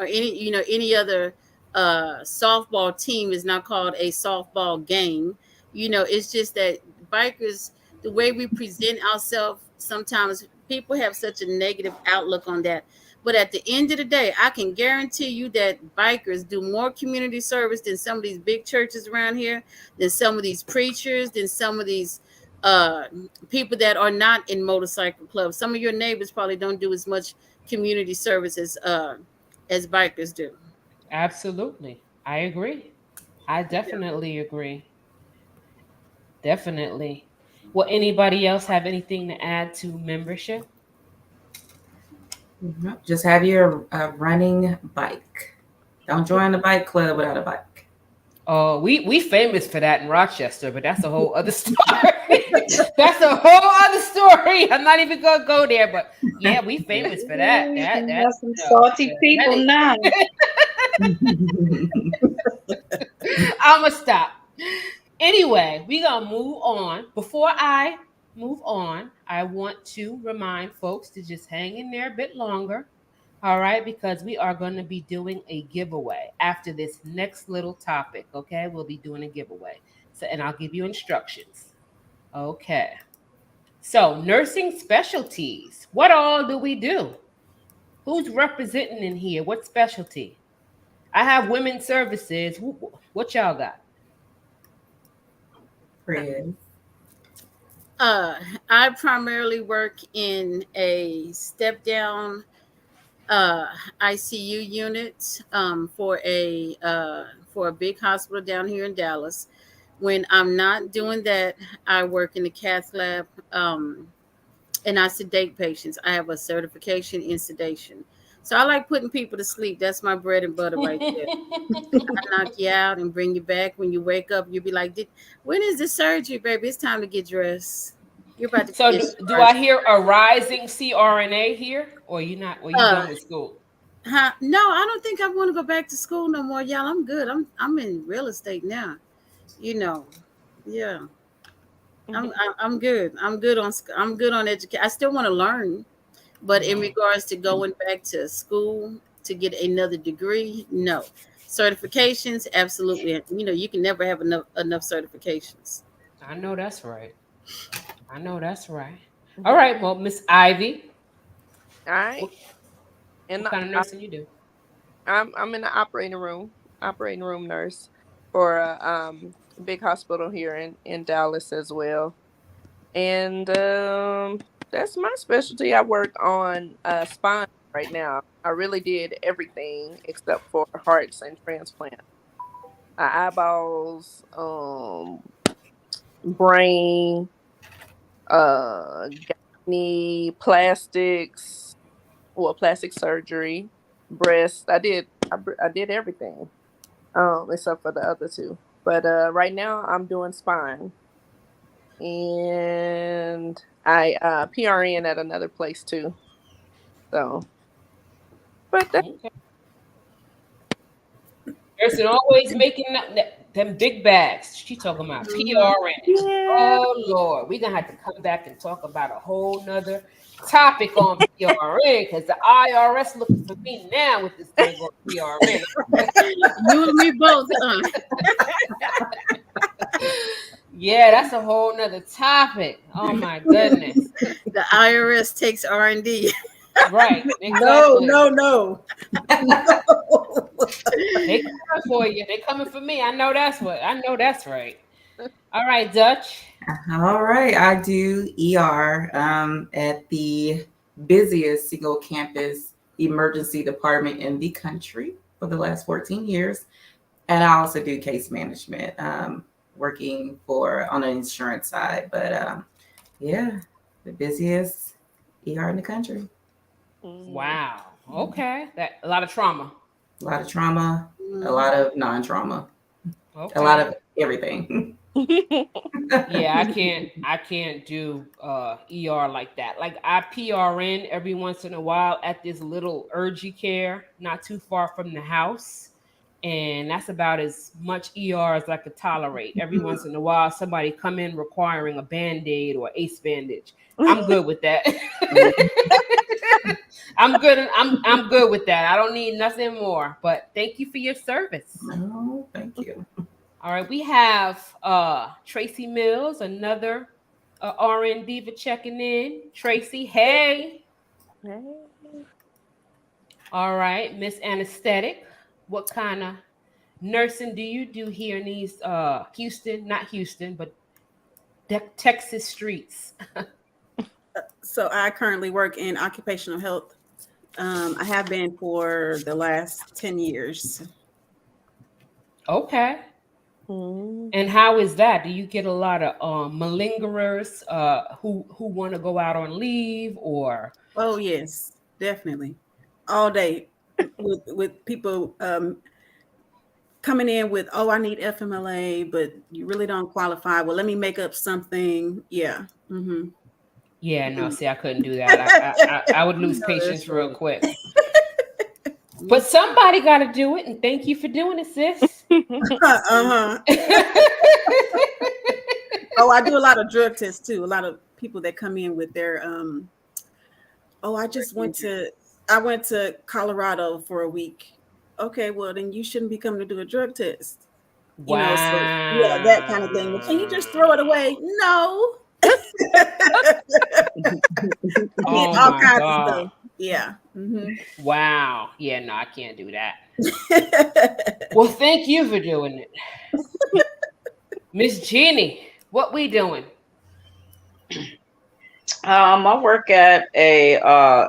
any other softball team is not called a softball gang. It's just that bikers, the way we present ourselves, sometimes people have such a negative outlook on that, but at the end of the day, I can guarantee you that bikers do more community service than some of these big churches around here, than some of these preachers, than some of these uh, people that are not in motorcycle clubs. Some of your neighbors probably don't do as much community service as bikers do. Absolutely. I agree. I definitely agree. Definitely. Will anybody else have anything to add to membership? Just have your running bike. Don't join the bike club without a bike. Oh, we famous for that in Rochester, but that's a whole other story. That's a whole other story. I'm not even gonna go there, but yeah, we famous for that. That's some salty people now. I'ma stop. Anyway, we gonna move on. Before I move on, I want to remind folks to just hang in there a bit longer. All right, because we are going to be doing a giveaway after this next little topic. Okay, we'll be doing a giveaway. So, and I'll give you instructions. Okay. So, nursing specialties. What all do we do? Who's representing in here? What specialty? I have women's services. What y'all got? Fred. I primarily work in a step down uh, ICU unit for a big hospital down here in Dallas. When I'm not doing that, I work in the cath lab, and I sedate patients. I have a certification in sedation. So I like putting people to sleep. That's my bread and butter right there. I knock you out and bring you back. When you wake up, you'll be like, when is the surgery, baby? It's time to get dressed. You're about to So get do I hear a rising CRNA here, or you not? Or you done with school? No, I don't think I want to go back to school no more, y'all. I'm good. I'm in real estate now. Yeah. I'm good. I'm good on education. I still want to learn, but in regards to going back to school to get another degree, no. Certifications, absolutely. You can never have enough certifications. I know that's right. I know that's right. All right, well, Miss Ivy, All right. what, And what kind of nursing you do? I'm in the operating room nurse for a big hospital here in Dallas as well. And that's my specialty. I work on spine right now. I really did everything except for hearts and transplant. Eyeballs, brain, gynae, plastics, plastic surgery, breast. I did everything except for the other two. But right now I'm doing spine, and I PRN at another place too. So, but that, Okay. Nursing always making them big bags. She talking about PRN. yeah, Oh Lord, we're gonna have to come back and talk about a whole nother topic on PRN because the IRS looking for me now with this thing on PRN. You and me both, huh? Yeah, that's a whole nother topic. Oh my goodness. The IRS takes R&D. Right. No, Exactly. no. They coming for you. They coming for me. I know that's right. All right, Dutch. All right, I do ER at the busiest single campus emergency department in the country for the last 14 years. And I also do case management working for on the insurance side. But yeah, the busiest ER in the country. Wow. Okay. That a lot of trauma. A lot of trauma, a Mhm. lot of non-trauma, a lot Okay. of everything. Yeah, I can't do ER like that. Like I PRN every once in a while at this little urgent care not too far from the house. And that's about as much ER as I could tolerate. Every once in a while somebody come in requiring a band-aid or ace bandage. I'm good with that. I'm good with that. I don't need nothing more. But thank you for your service. No, thank you. All right, we have Tracy Mills, another RN diva checking in. Tracy, hey. Hey. All right, Miss Anesthetic, what kind of nursing do you do here in these Houston, not Houston, but Texas streets? So I currently work in occupational health. I have been for the last 10 years. Okay. Mm. And how is that? Do you get a lot of malingerers who want to go out on leave or? Oh yes, definitely. All day with people coming in with, oh, I need FMLA, but you really don't qualify. Well, let me make up something. Yeah. Mm-hmm. Yeah, no, see, I couldn't do that. I would You lose know patience that's real right. quick. But somebody got to do it, and thank you for doing it, sis. Uh-huh. Oh, I do a lot of drug tests too. A lot of people that come in with their oh, I went to Colorado for a week. Okay, well then you shouldn't be coming to do a drug test. You know, so yeah, that kind of thing. But can you just throw it away? Wow. No. Oh All my kinds of God. stuff. Yeah. Mm-hmm. Wow. Yeah, no, I can't do that. Well, thank you for doing it. Miss Jeannie, what we doing? I work at a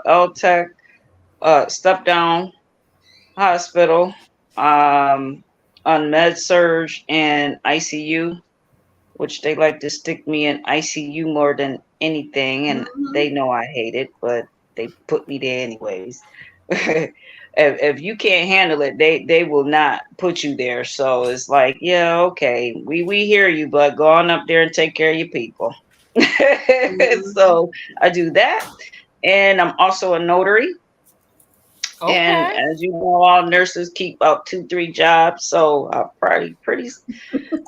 LTech step down hospital, on med surge and ICU, which they like to stick me in ICU more than anything, and Mm-hmm. they know I hate it, but they put me there anyways. If you can't handle it, they will not put you there. So it's like, yeah, okay, we hear you, but go on up there and take care of your people. Mm-hmm. So I do that, and I'm also a notary. And Okay. as you know, all nurses keep about 2, 3 jobs. So I probably pretty.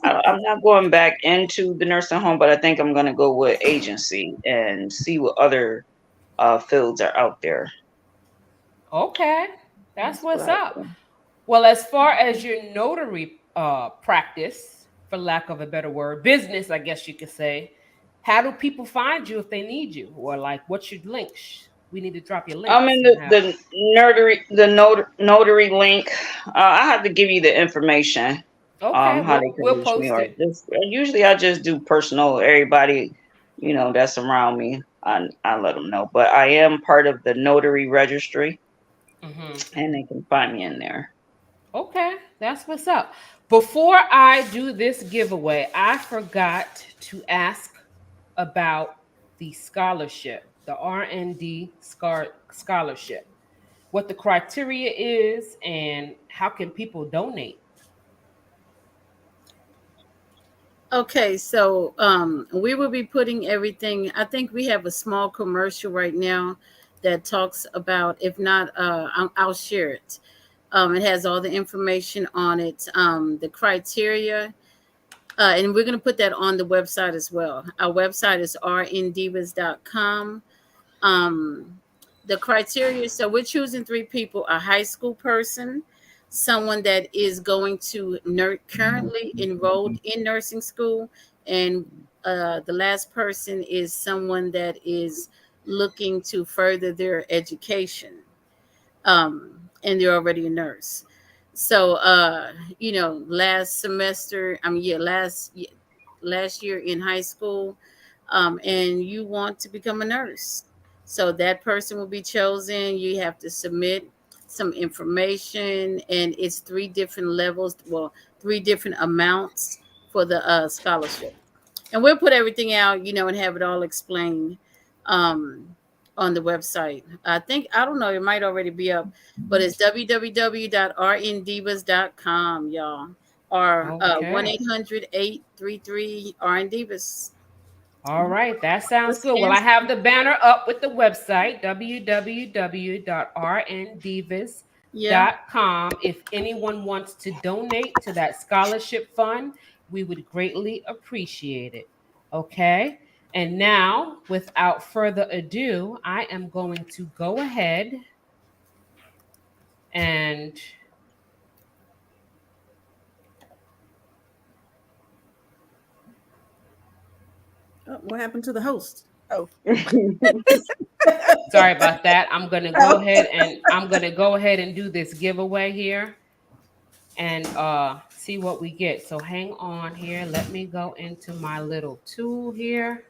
I'm not going back into the nursing home, but I think I'm going to go with agency and see what other fields are out there. Okay. That's That's what what's I up. do. Well, as far as your notary practice, for lack of a better word, business, I guess you could say, how do people find you if they need you? Or like, what's your links? We need to drop your I'm links in somehow. the notary link. I have to give you the information. Okay, How they can we'll reach me, post or it. just usually I just do personal. Everybody, that's around me. I let them know. But I am part of the notary registry, Hmm. and they can find me in there. Okay, that's what's up. Before I do this giveaway, I forgot to ask about the scholarship, the RND scholarship, what the criteria is, and how can people donate. Okay, so we will be putting everything. I think we have a small commercial right now that talks about. If not, I'll share it. It has all the information on it, the criteria, and we're going to put that on the website as well. Our website is rndivas.com. Um, the criteria, so we're choosing 3 people: a high school person, someone that is going to currently enrolled in nursing school, and the last person is someone that is looking to further their education, and they're already a nurse. So last semester, I mean, yeah, last year in high school, and you want to become a nurse. So that person will be chosen. You have to submit some information, and it's 3 different levels, well, 3 different amounts for the scholarship. And we'll put everything out, and have it all explained um, on the website. I don't know, it might already be up, but it's www.rndivas.com, y'all, or Okay. 1-800-833-RN-DIVAS. All right, that sounds Let's good. Well, I answer. have the banner up with the website, Yeah. www.rndivas.com. If anyone wants to donate to that scholarship fund, we would greatly appreciate it. Okay. And now, without further ado, I am going to go ahead and Oh, what happened to the host? Oh. sorry about that. I'm gonna go ahead and do this giveaway here and see what we get. So hang on here. Let me go into my little tool here.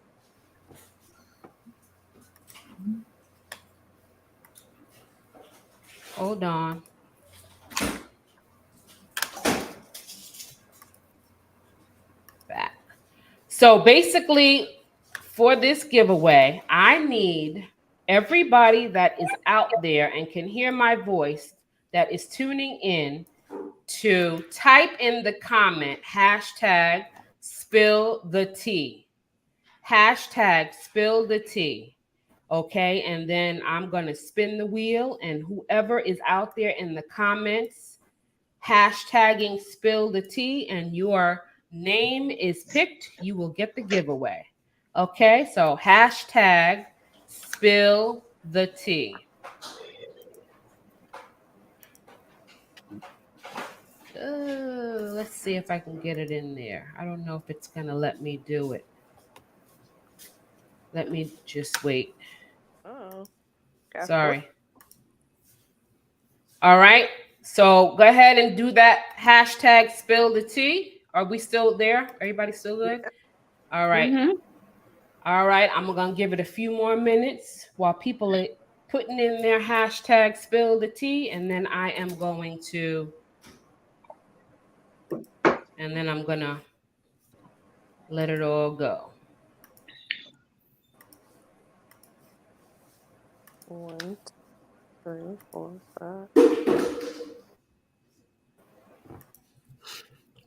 Hold on. Back. So basically, for this giveaway, I need everybody that is out there and can hear my voice that is tuning in to type in the comment hashtag spill the tea. Hashtag spill the tea. Okay. And then I'm going to spin the wheel, and whoever is out there in the comments hashtagging spill the tea and your name is picked, you will get the giveaway. Okay. So hashtag spill the tea. Let's see if I can get it in there. I don't know if it's going to let me do it. Let me just wait. Oh, got four. Sorry. All right. So go ahead and do that hashtag spill the tea. Are we still there? Everybody still good? All right. Mm-hmm. All right. I'm going to give it a few more minutes while people are putting in their hashtag spill the tea. And then I'm going to let it all go. 1, 2, 3, 4, 5.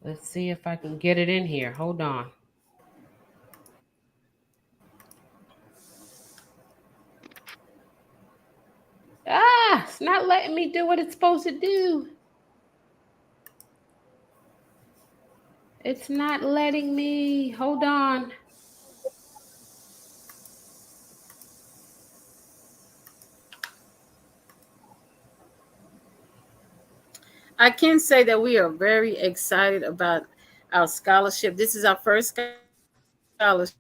Let's see if I can get it in here. Hold on. It's not letting me do what it's supposed to do. It's not letting me. Hold on. I can say that we are very excited about our scholarship. This is our first scholarship,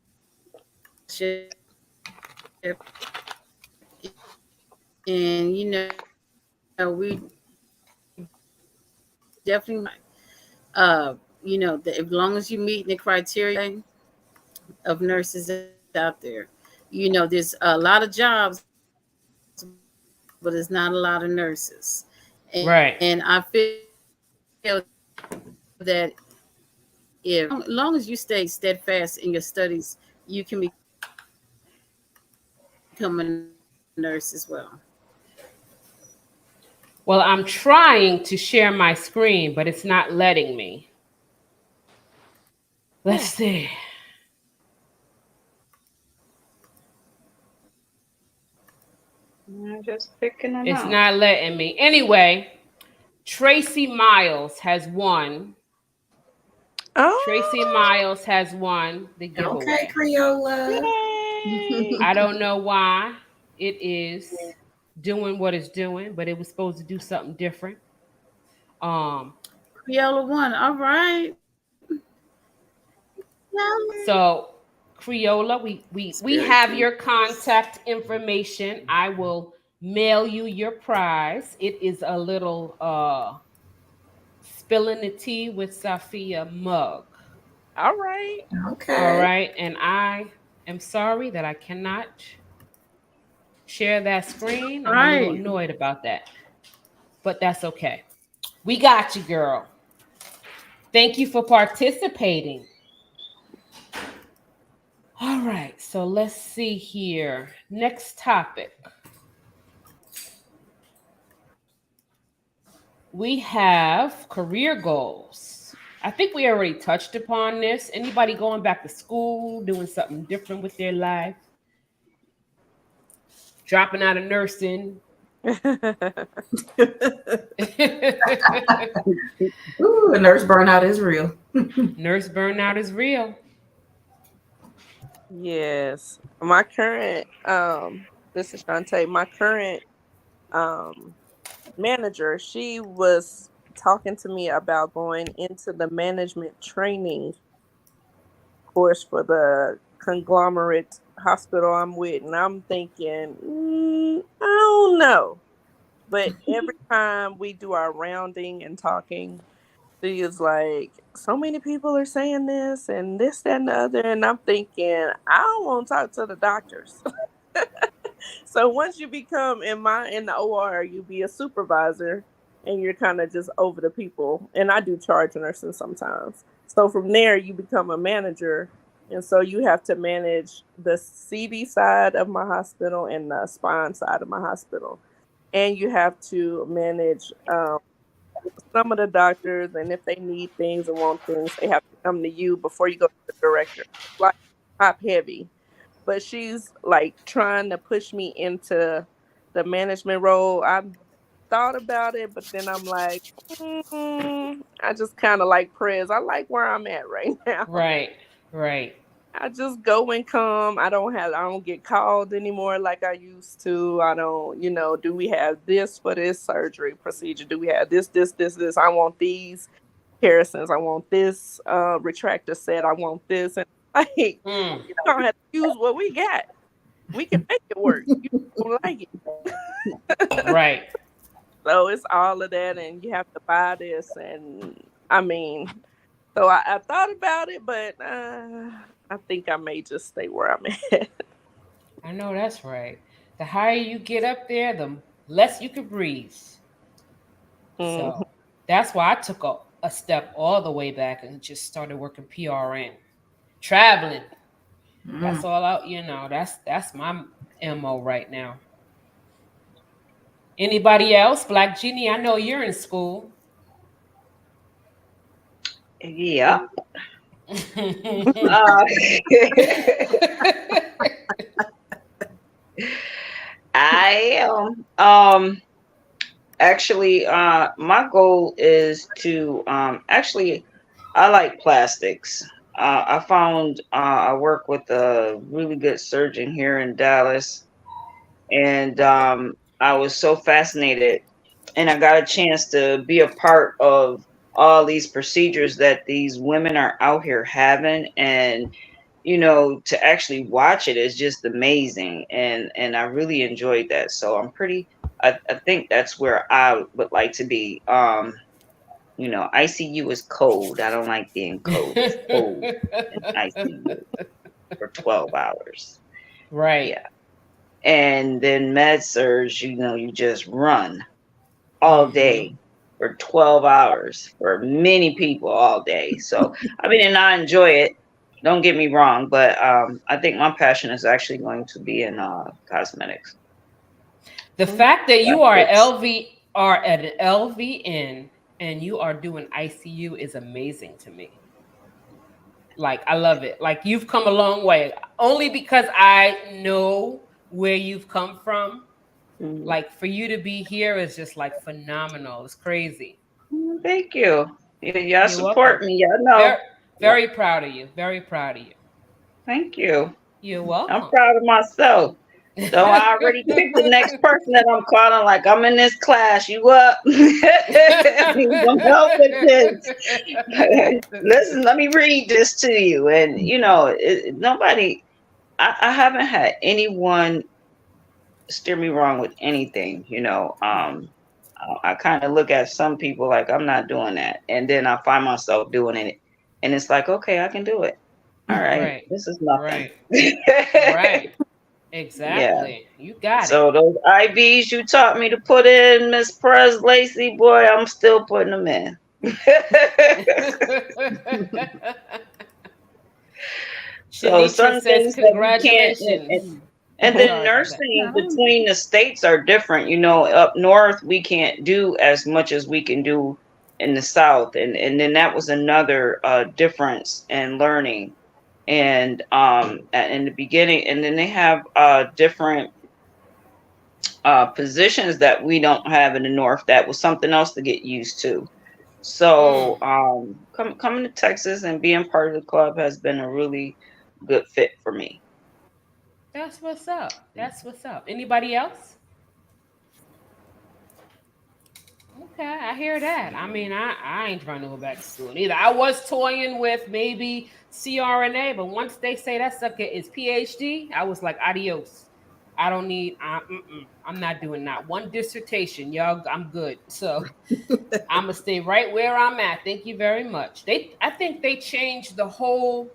and we definitely, as long as you meet the criteria of nurses out there, there's a lot of jobs, but there's not a lot of nurses, and I feel Right. that if long as you stay steadfast in your studies, you can become a nurse as well. Well, I'm trying to share my screen, but it's not letting me. Let's see. I'm just picking it It's out. not letting me. Anyway, Tracy Miles has won. Tracy Oh, Miles has won the Okay, giveaway. Creola. yay! I don't know why it is doing what it's doing, but it was supposed to do something different. Um, Creola one, all right. so Creola, we have Spiritual. your contact information. I will mail you your prize. It is a little spilling the tea with Safia mug. All right. All Okay. right, and I am sorry that I cannot share that screen. I'm a little Right. annoyed about that, but that's okay. We got you, girl. Thank you for participating. All right, so let's see here. Next topic. We have career goals. I think we already touched upon this. Anybody going back to school, doing something different with their life, dropping out of nursing? Ooh, nurse burnout is real. Nurse burnout is real. Yes. My current this is Shantae. My current um manager, she was talking to me about going into the management training course for the conglomerate hospital I'm with, and I'm thinking, I don't know. But every time we do our rounding and talking, she is like, so many people are saying this and this, that, and the other. And I'm thinking, I don't want to talk to the doctors. So once you become in the OR, you be a supervisor and you're kind of just over the people. And I do charge nursing sometimes. So from there, you become a manager. And so you have to manage the CD side of my hospital and the spine side of my hospital. And you have to manage some of the doctors, and if they need things and want things, they have to come to you before you go to the director. Like top heavy, but she's like trying to push me into the management role. I've thought about it, but then I'm like, I just kind of like Prez. I like where I'm at right now. Right, right. I just go and come. I don't get called anymore like I used to. I don't, do we have this for this surgery procedure? Do we have this? I want these Harrisons. I want this retractor set. I want this. And like, you don't have to use what we got. We can make it work. You don't like it. Right. So it's all of that, and you have to buy this. And I mean, so I thought about it, but I think I may just stay where I'm at. I know that's right. The higher you get up there, the less you can breathe. Mhm. So that's why I took a step all the way back and just started working PRN. Traveling. That's all out, that's my MO right now. Anybody else? Black Genie, I know you're in school. Yeah. Uh, I am. Actually, my goal is to actually, I like plastics. I found I work with a really good surgeon here in Dallas, and I was so fascinated, and I got a chance to be a part of all these procedures that these women are out here having, and to actually watch it is just amazing, and I really enjoyed that. So I think that's where I would like to be. ICU is cold. I don't like being cold. It's cold in ICU for 12 hours. Right. Yeah. And then med surge, you just run all day for 12 hours for many people all day. So, I mean, and I enjoy it. Don't get me wrong, but I think my passion is actually going to be in cosmetics. The fact that you are Plastics. at an LVN and you are doing ICU is amazing to me. Like, I love it. Like, you've come a long way. Only because I know where you've come from. Mhm. Like, for you to be here is just like phenomenal. It's crazy. Thank you. Y'all You're welcome. support me. Y'all know. Very, very proud of you. Very proud of you. Thank you. You're I'm welcome. proud of myself. So I already picked the next person that I'm calling. Like, I'm in this class. You up? You gonna help with this? Listen, let me read this to you. And nobody. I haven't had anyone steer me wrong with anything. I kind of look at some people like I'm not doing that, and then I find myself doing it, and it's like, okay, I can do it. All right, Right. this is nothing. Right. Right. Yeah. Exactly. You got it. So those IVs you taught me to put in, Miss Prez Lacey, boy, I'm still putting them in. So Shanitra certain says, things that we can't, congratulations. and then Sorry about that. nursing Not only. between the states are different. You know, up north we can't do as much as we can do in the south, and then that was another difference in learning. And in the beginning, and then they have different positions that we don't have in the north. That was something else to get used to. So Mm, coming to Texas and being part of the club has been a really good fit for me. that's what's up. That's what's up. Anybody else? Okay, I hear that. I mean, I ain't trying to go back to school either. I was toying with maybe CRNA, but once they say that sucker is PhD, I was like, adios. I don't need. I'm not doing that one dissertation, y'all. I'm good. So I'm gonna stay right where I'm at. Thank you very much. I think they changed the whole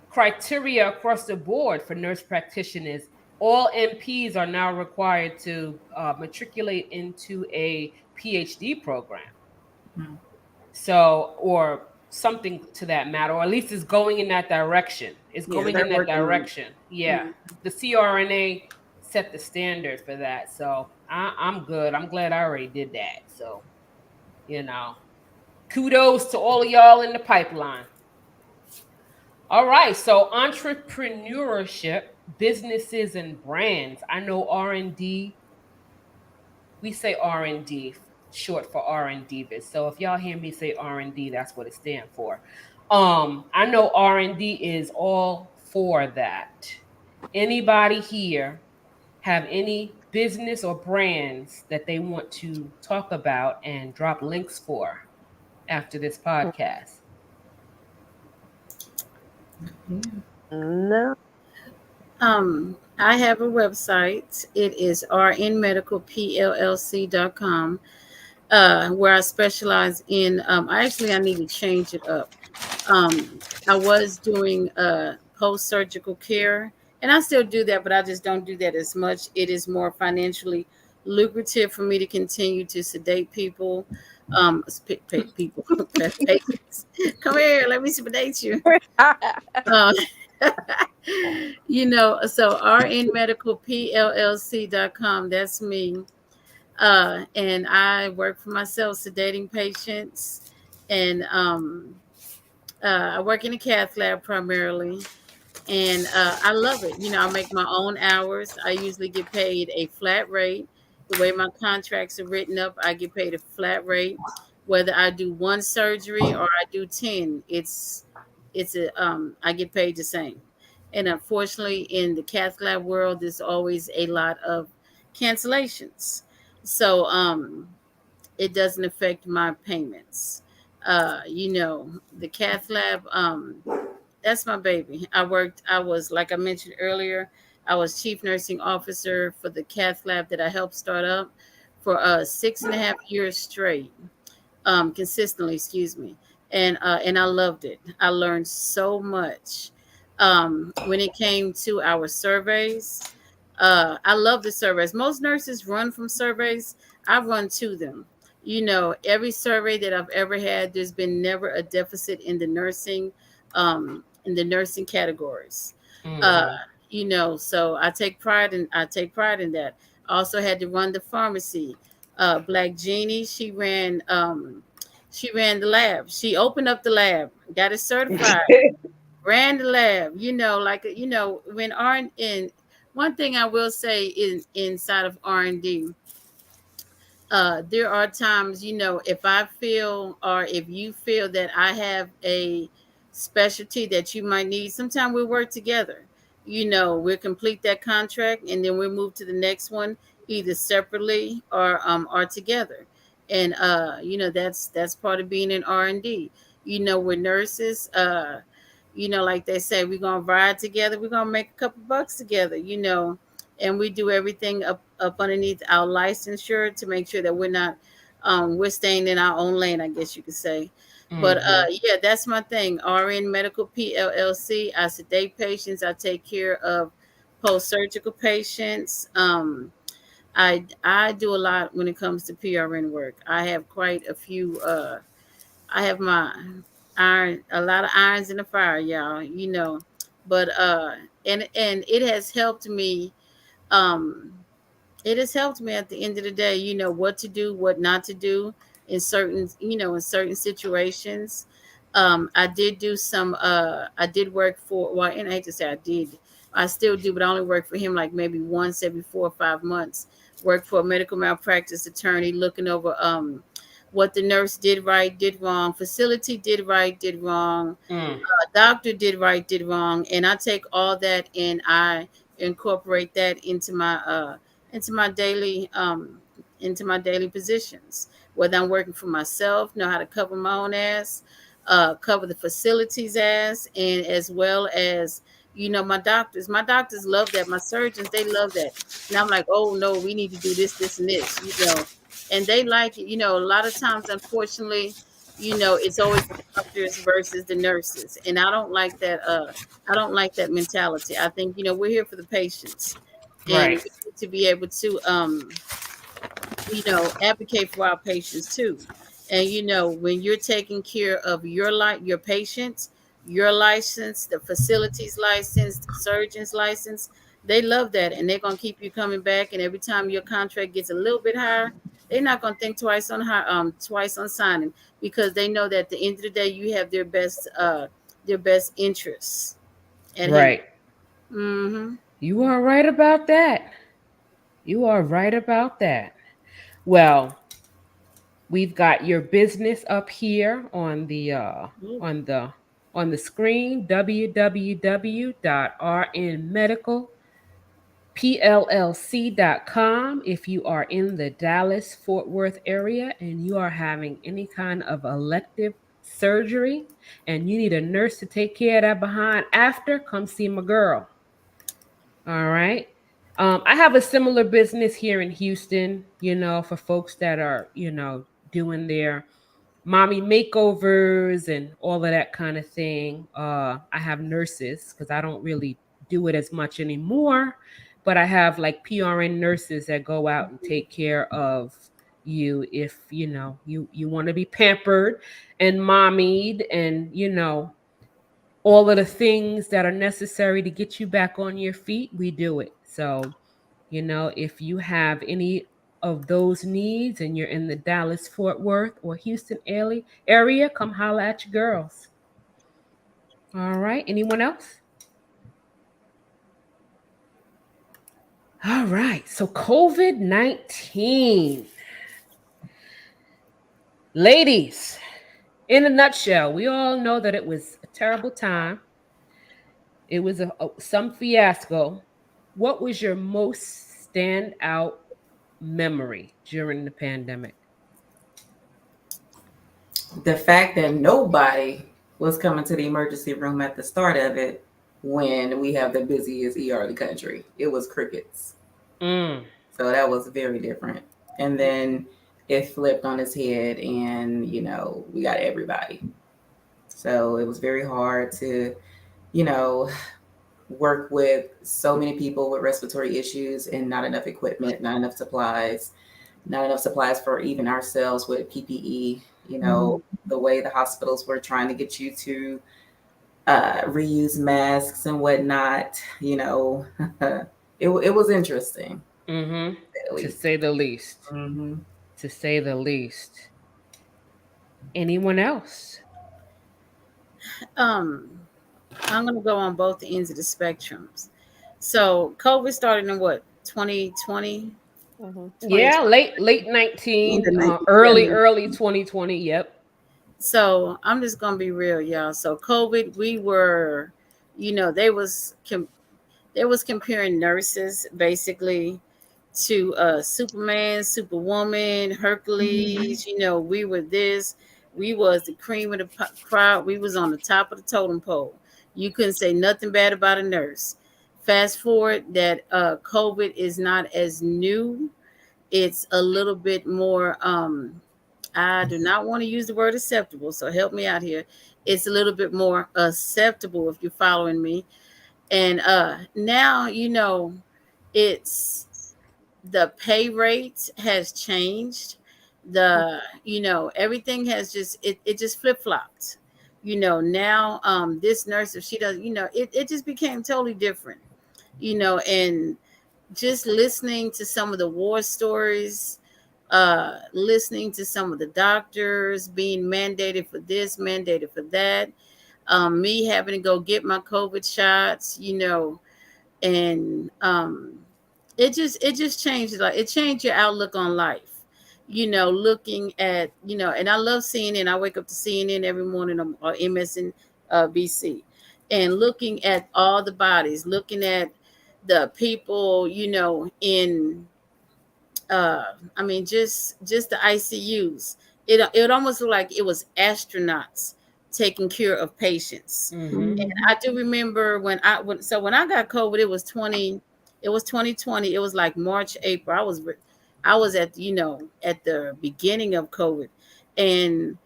criteria across the board for nurse practitioners. All NPs are now required to matriculate into a PhD program. Mm. So, or something to that matter, or at least it's going in that direction. It's Yeah, going in they're that working on direction. it. Yeah. Mm. The CRNA set the standard for that. So I'm good. I'm glad I already did that. So, you know, kudos to all of y'all in the pipeline. All right, so entrepreneurship, businesses and brands. I know R&D, we say R&D, short for R&D. So if y'all hear me say R&D, that's what it stands for. I know R&D is all for that. Anybody here have any business or brands that they want to talk about and drop links for after this podcast? Yeah. No. I have a website. It is rnmedicalpllc.com, where I specialize in. I need to change it up. I was doing post surgical care, and I still do that, but I just don't do that as much. It is more financially lucrative for me to continue to sedate people, people, patients. Come here, let me sedate you. Uh, so rnmedicalpllc.com, that's me. And I work for myself, sedating patients. And I work in a cath lab primarily. And I love it. I make my own hours. I usually get paid a flat rate. The way my contracts are written up, I get paid a flat rate. Whether I do one surgery or I do 10, I get paid the same. And unfortunately, in the cath lab world, there's always a lot of cancellations. So it doesn't affect my payments. The cath lab, that's my baby. I was, like I mentioned earlier, I was chief nursing officer for the cath lab that I helped start up for 6.5 years straight, consistently, excuse me. And I loved it. I learned so much. When it came to our surveys, I love the surveys. Most nurses run from surveys. I run to them. Every survey that I've ever had, there's been never a deficit in the nursing categories. Uh, Mm-hmm. so I take pride in that. I also had to run the pharmacy. Black Jeannie, she ran the lab. She opened up the lab, got it certified, ran the lab. When R and one thing I will say inside of R&D, there are times, if I feel or if you feel that I have a specialty that you might need, sometimes we work together. We'll complete that contract and then we'll move to the next one, either separately or together. And that's part of being in R&D. We're nurses. Like they say, we're gonna ride together. We're gonna make a couple bucks together. And we do everything up underneath our licensure to make sure that we're staying in our own lane, I guess you could say. But Mm-hmm. yeah, that's my thing. RN Medical PLLC. I sedate patients. I take care of post surgical patients. I do a lot when it comes to PRN work. I have quite a few I have my iron, a lot of irons in the fire, y'all. But and it has helped me. Um, it has helped me at the end of the day. What to do, what not to do in certain situations. I did do some. I did work for. Well, and I hate to say I did. I still do, but I only work for him like maybe once every 4 or 5 months. Work for a medical malpractice attorney, looking over what the nurse did right, did wrong, facility did right, did wrong, Mm. doctor did right, did wrong, and I take all that and I incorporate that into my daily positions. Whether I'm working for myself, know how to cover my own ass, cover the facility's ass, and as well as my doctors. My doctors love that. My surgeons, they love that. And I'm like, oh no, we need to do this, this, and this. And they like it. A lot of times, unfortunately, it's always the doctors versus the nurses, and I don't like that. I don't like that mentality. I think we're here for the patients, and Right. we need to be able to advocate for our patients too. And when you're taking care of your patients, your license, the facility's license, the surgeon's license, they love that, and they're gonna keep you coming back. And every time your contract gets a little bit higher, they're not gonna think twice on signing, because they know that at the end of the day, you have their best interests at hand. Right. Mm-hmm. You are right about that. You are right about that. Well, we've got your business up here on the on the screen, www.rnmedicalpllc.com. If you are in the Dallas Fort Worth area and you are having any kind of elective surgery and you need a nurse to take care of that behind after, come see my girl. All right. I have a similar business here in Houston, for folks that are, doing their mommy makeovers and all of that kind of thing. I have nurses because I don't really do it as much anymore, but I have like PRN nurses that go out and take care of you if you want to be pampered and mommied, and all of the things that are necessary to get you back on your feet, we do it. So, if you have any of those needs and you're in the Dallas, Fort Worth, or Houston area, come holla at your girls. All right. Anyone else? All right. So, COVID-19. Ladies, in a nutshell, we all know that it was a terrible time. It was some fiasco. What was your most standout memory during the pandemic? The fact that nobody was coming to the emergency room at the start of it, when we have the busiest ER in the country. It was crickets. Mm. So that was very different. And then it flipped on its head, and we got everybody. So it was very hard to, you know, work with so many people with respiratory issues and not enough equipment, not enough supplies for even ourselves with PPE. The way the hospitals were trying to get you to reuse masks and whatnot, it was interesting, Mm-hmm. at To least. say the least. Mm-hmm. To say the least. Anyone else? Um, I'm gonna go on both ends of the spectrums. So COVID started in what, 2020, Mhm. 2020. Yeah, late 19, Yeah. early 2020. Yep. So I'm just gonna be real, y'all. So COVID, we were, they was comparing nurses basically to Superman, Superwoman, Hercules. We were this. We was the cream of the crowd. We was on the top of the totem pole. You couldn't say nothing bad about a nurse. Fast forward that COVID is not as new. It's a little bit more. I do not want to use the word acceptable, so help me out here. It's a little bit more acceptable if you're following me. And now it's the pay rate has changed. Everything has just it just flip-flopped. Now this nurse, if she does, it just became totally different. And just listening to some of the war stories, listening to some of the doctors being mandated for this, mandated for that, me having to go get my COVID shots, and it just changed, like it changed your outlook on life. Looking at, and I love CNN. I wake up to CNN every morning, or MSN, BC, and looking at all the bodies, looking at the people, in I mean, just the ICUs. It almost looked like it was astronauts taking care of patients. Mm-hmm. And I do remember when I got COVID, it was 2020. It was like March, April. I was at the beginning of COVID, and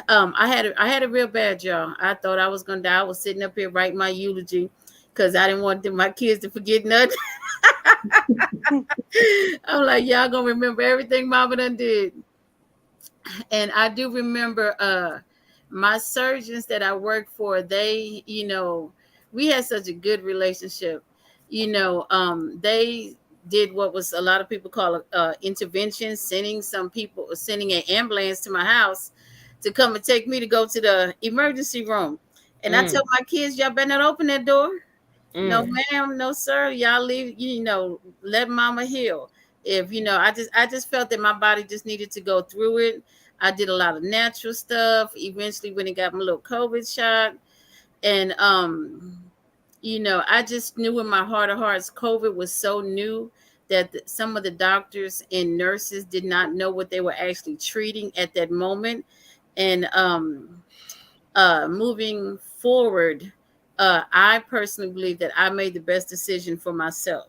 I had a real bad, y'all. I thought I was gonna die. I was sitting up here writing my eulogy because I didn't want my kids to forget nothing. I'm like, y'all gonna remember everything Mama done did. And I do remember my surgeons that I worked for, we had such a good relationship. They did what was a lot of people call intervention, sending an ambulance to my house to come and take me to go to the emergency room. And I tell my kids, y'all better not open that door. No, ma'am, no, sir. Y'all leave, let mama heal. If I just felt that my body just needed to go through it. I did a lot of natural stuff. Eventually when it got my little COVID shot. And I just knew in my heart of hearts, COVID was so new that some of the doctors and nurses did not know what they were actually treating at that moment. And moving forward, I personally believe that I made the best decision for myself.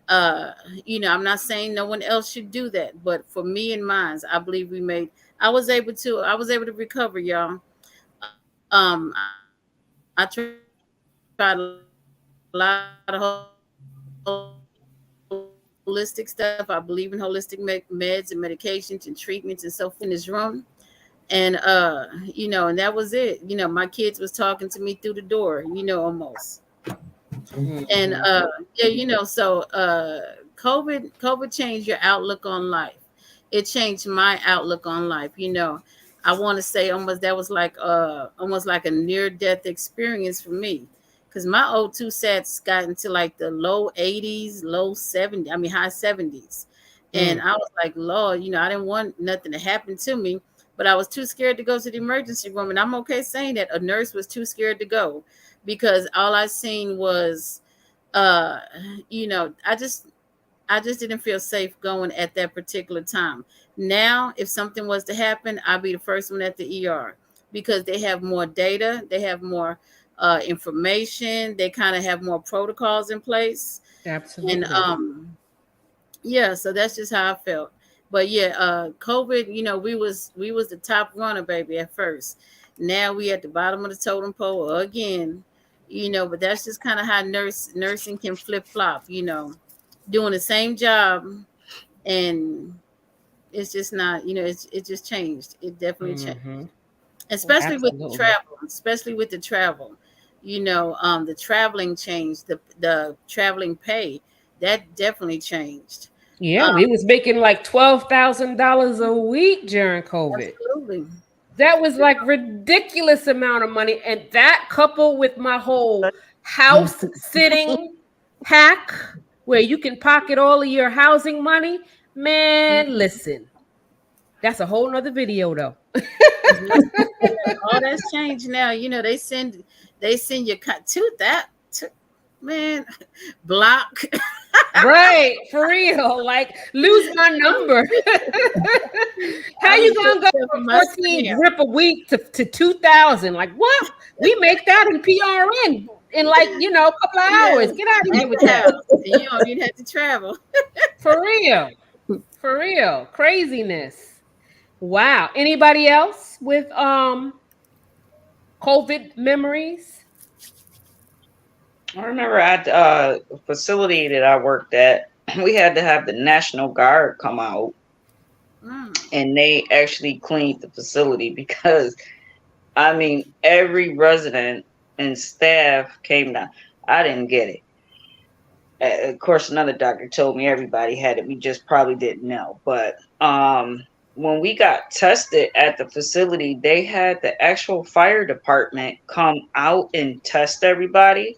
Uh, I'm not saying no one else should do that, but for me and mine, I believe I was able to recover, y'all. I tried a lot of holistic stuff. I believe in holistic meds and medications and treatments and so forth in this room. And in this room, and and that was it. My kids was talking to me through the door, almost. And Mm-hmm. COVID changed your outlook on life. It changed my outlook on life. I want to say almost that was like almost like a near death experience for me, because my O2 sats got into like the low 80s, low 70s, I mean high 70s. And I was like, Lord, I didn't want nothing to happen to me, but I was too scared to go to the emergency room. And I'm okay saying that a nurse was too scared to go, because all I seen was uh I just didn't feel safe going at that particular time. Now if something was to happen, I'd be the first one at the ER, because they have more data, they have more information, they kind of have more protocols in place. And Absolutely. yeah, so that's just how I felt. But yeah, COVID, we was the top runner, baby, at first. Now we at the bottom of the totem pole again. But that's just kind of how nursing can flip flop. Doing the same job, and it's just not. It just changed. It definitely changed, Mm-hmm. especially with the Absolutely. travel. Especially with the travel. The traveling changed. The traveling pay, that definitely changed. Yeah, Um, we was making like $12,000 a week during COVID. Absolutely. That was like ridiculous amount of money, and that coupled with my whole house sitting hack, where you can pocket all of your housing money. Man, listen, that's a whole nother video though. All that's changed now. They send you to that to, man, block. Right, for real. Like lose my number. How I you was gonna go putting stuff in from my 14 spam. drip a week to 2,000? Like what? We make that in PRN in like a couple of hours. Yes, Get out of here at with the that. house, and you don't even have to travel. For real. For real. Craziness. Wow. Anybody else with COVID memories? I remember at a facility that I worked at, we had to have the National Guard come out Mm. and they actually cleaned the facility because I mean every resident and staff came down. I didn't get it. Of course, another doctor told me everybody had it. We just probably didn't know. But when we got tested at the facility, they had the actual fire department come out and test everybody.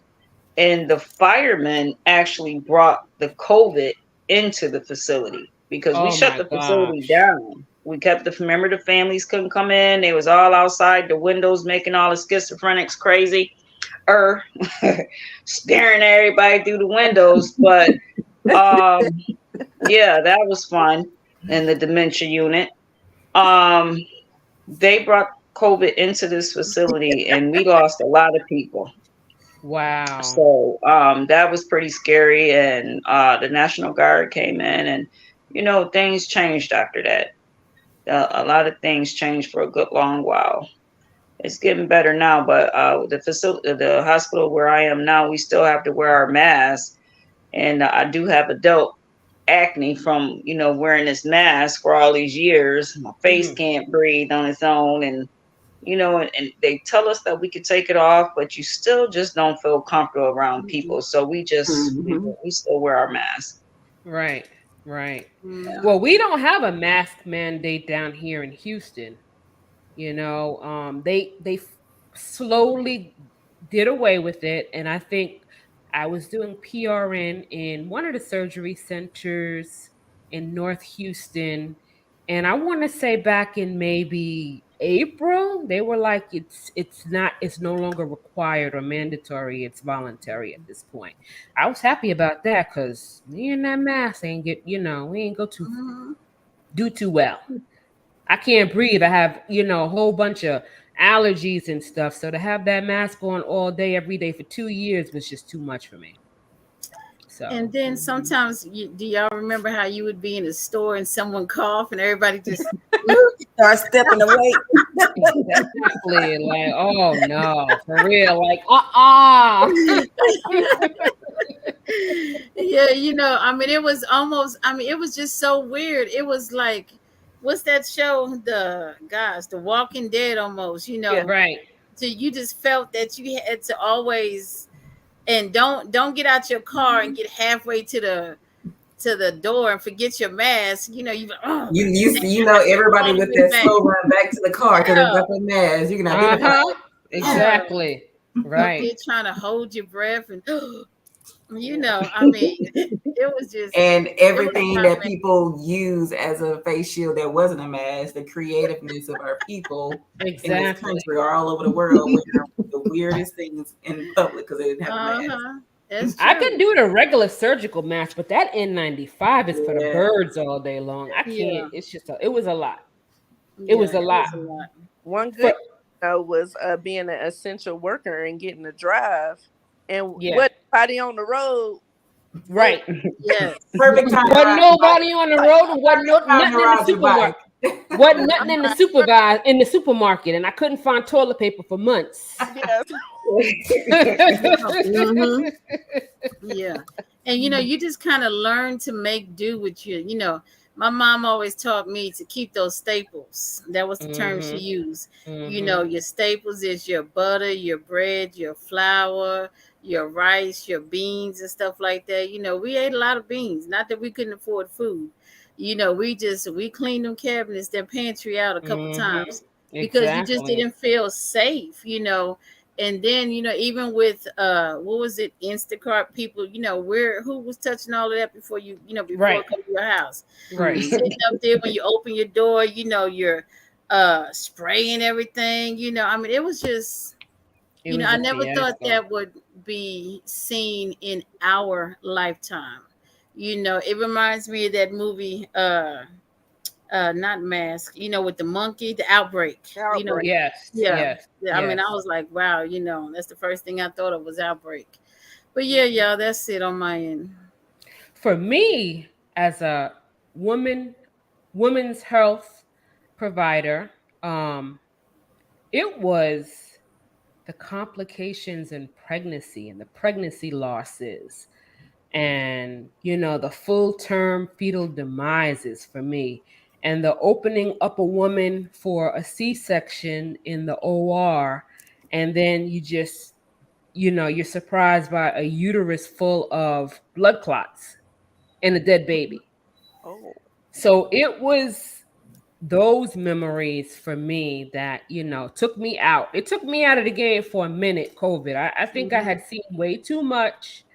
And the firemen actually brought the COVID into the facility because we Oh shut my the facility gosh. down. We kept remember the families couldn't come in. They was all outside the windows making all the schizophrenics crazy or staring at everybody through the windows. But um, yeah, that was fun in the dementia unit. Um, they brought COVID into this facility, and we lost a lot of people. Wow. So that was pretty scary. And the National Guard came in, and things changed after that. A lot of things changed for a good long while. It's getting better now, but the hospital where I am now, we still have to wear our masks. And I do have adult acne from wearing this mask for all these years. My face Mhm. can't breathe on its own, and they tell us that we could take it off, but you still just don't feel comfortable around people. So we just we, Mhm. we still wear our mask. Right. Right. Mhm. Well, we don't have a mask mandate down here in Houston. They slowly did away with it, and I think I was doing PRN in one of the surgery centers in North Houston, and I want to say back in maybe April, they were like, it's no longer required or mandatory, it's voluntary at this point. I was happy about that because me and that mask ain't we ain't go to Mhm. do too well. I can't breathe. I have, a whole bunch of allergies and stuff. So to have that mask on all day, every day for 2 years was just too much for me. So And then sometimes, do y'all remember how you would be in a store and someone cough and everybody just Start stepping away. exactly, like, oh no, for real, like, uh-uh. yeah, I mean, it was almost, I mean, it was just so weird. It was like, what's that show? The Walking Dead almost, Yeah. Right. So you just felt that you had to always, and don't get out your car and get halfway to the door and forget your mask. You oh, You know everybody all the with way that back. slow run back to the car because they Yeah, got their mask. You can identify. Uh-huh. yeah. Exactly. Up Right. there trying to hold your breath and I mean, it was just, And it was everything hot, that people use as a face shield that wasn't a mask, the creativeness of our people in this Exactly. country or all over the world wearing the weirdest things in public because they didn't have a man. mask. That's I true. can do the regular surgical mask, but that N95 is for the Yeah. birds all day long. I can't. Yeah, It's just it was a lot. It yeah, was a it lot. was a lot. One For good was being an essential worker and getting to drive, and yeah. what nobody on the road but Right. Yes. Perfect time to Wasn't ride your bike. nobody on the like, road and wasn't Time to nothing in the ride your supermarket. bike. Wasn't nothing I'm in the like, supermarket, and I couldn't find toilet paper for months. yes, Mm-hmm. Yeah. And you just kind of learn to make do with my mom always taught me to keep those staples. That was the term she Mhm. used. Mhm. Your staples is your butter, your bread, your flour, your rice, your beans and stuff like that. We ate a lot of beans. Not that we couldn't afford food. We cleaned them cabinets, their pantry out a couple Mhm. times because you just Exactly. didn't feel safe. And then even with what was it, Instacart people, where who was touching all of that before before Right. it come to your house. You Right. sitting up there when you open your door, you're spraying everything. I mean, it was just, It was I a never thought fiasco. that would be seen in our lifetime. It reminds me of that movie, not Mask, with the monkey, the Outbreak. outbreak. Yes. Yeah. Yes. Yeah, I mean, I Yes. was like, wow, that's the first thing I thought of was Outbreak. But yeah, y'all, that's it on my end. For me, as a woman, women's health provider, um, it was the complications in pregnancy and the pregnancy losses and the full term fetal demises for me. and the opening up a woman for a C-section in the OR, and then you're surprised by a uterus full of blood clots and a dead baby. Oh. So it was those memories for me that took me out. It took me out of the game for a minute. COVID. I think I had seen way too much.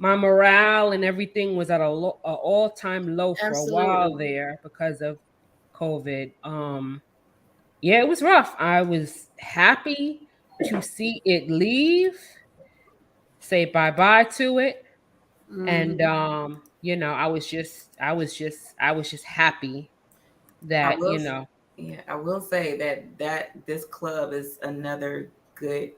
My morale and everything was at a all-time low for a while Absolutely. there because of COVID. Yeah, it was rough. I was happy to see it leave, say bye-bye to it, and Mhm. I was just happy I that will, yeah, I will say that this club is another good,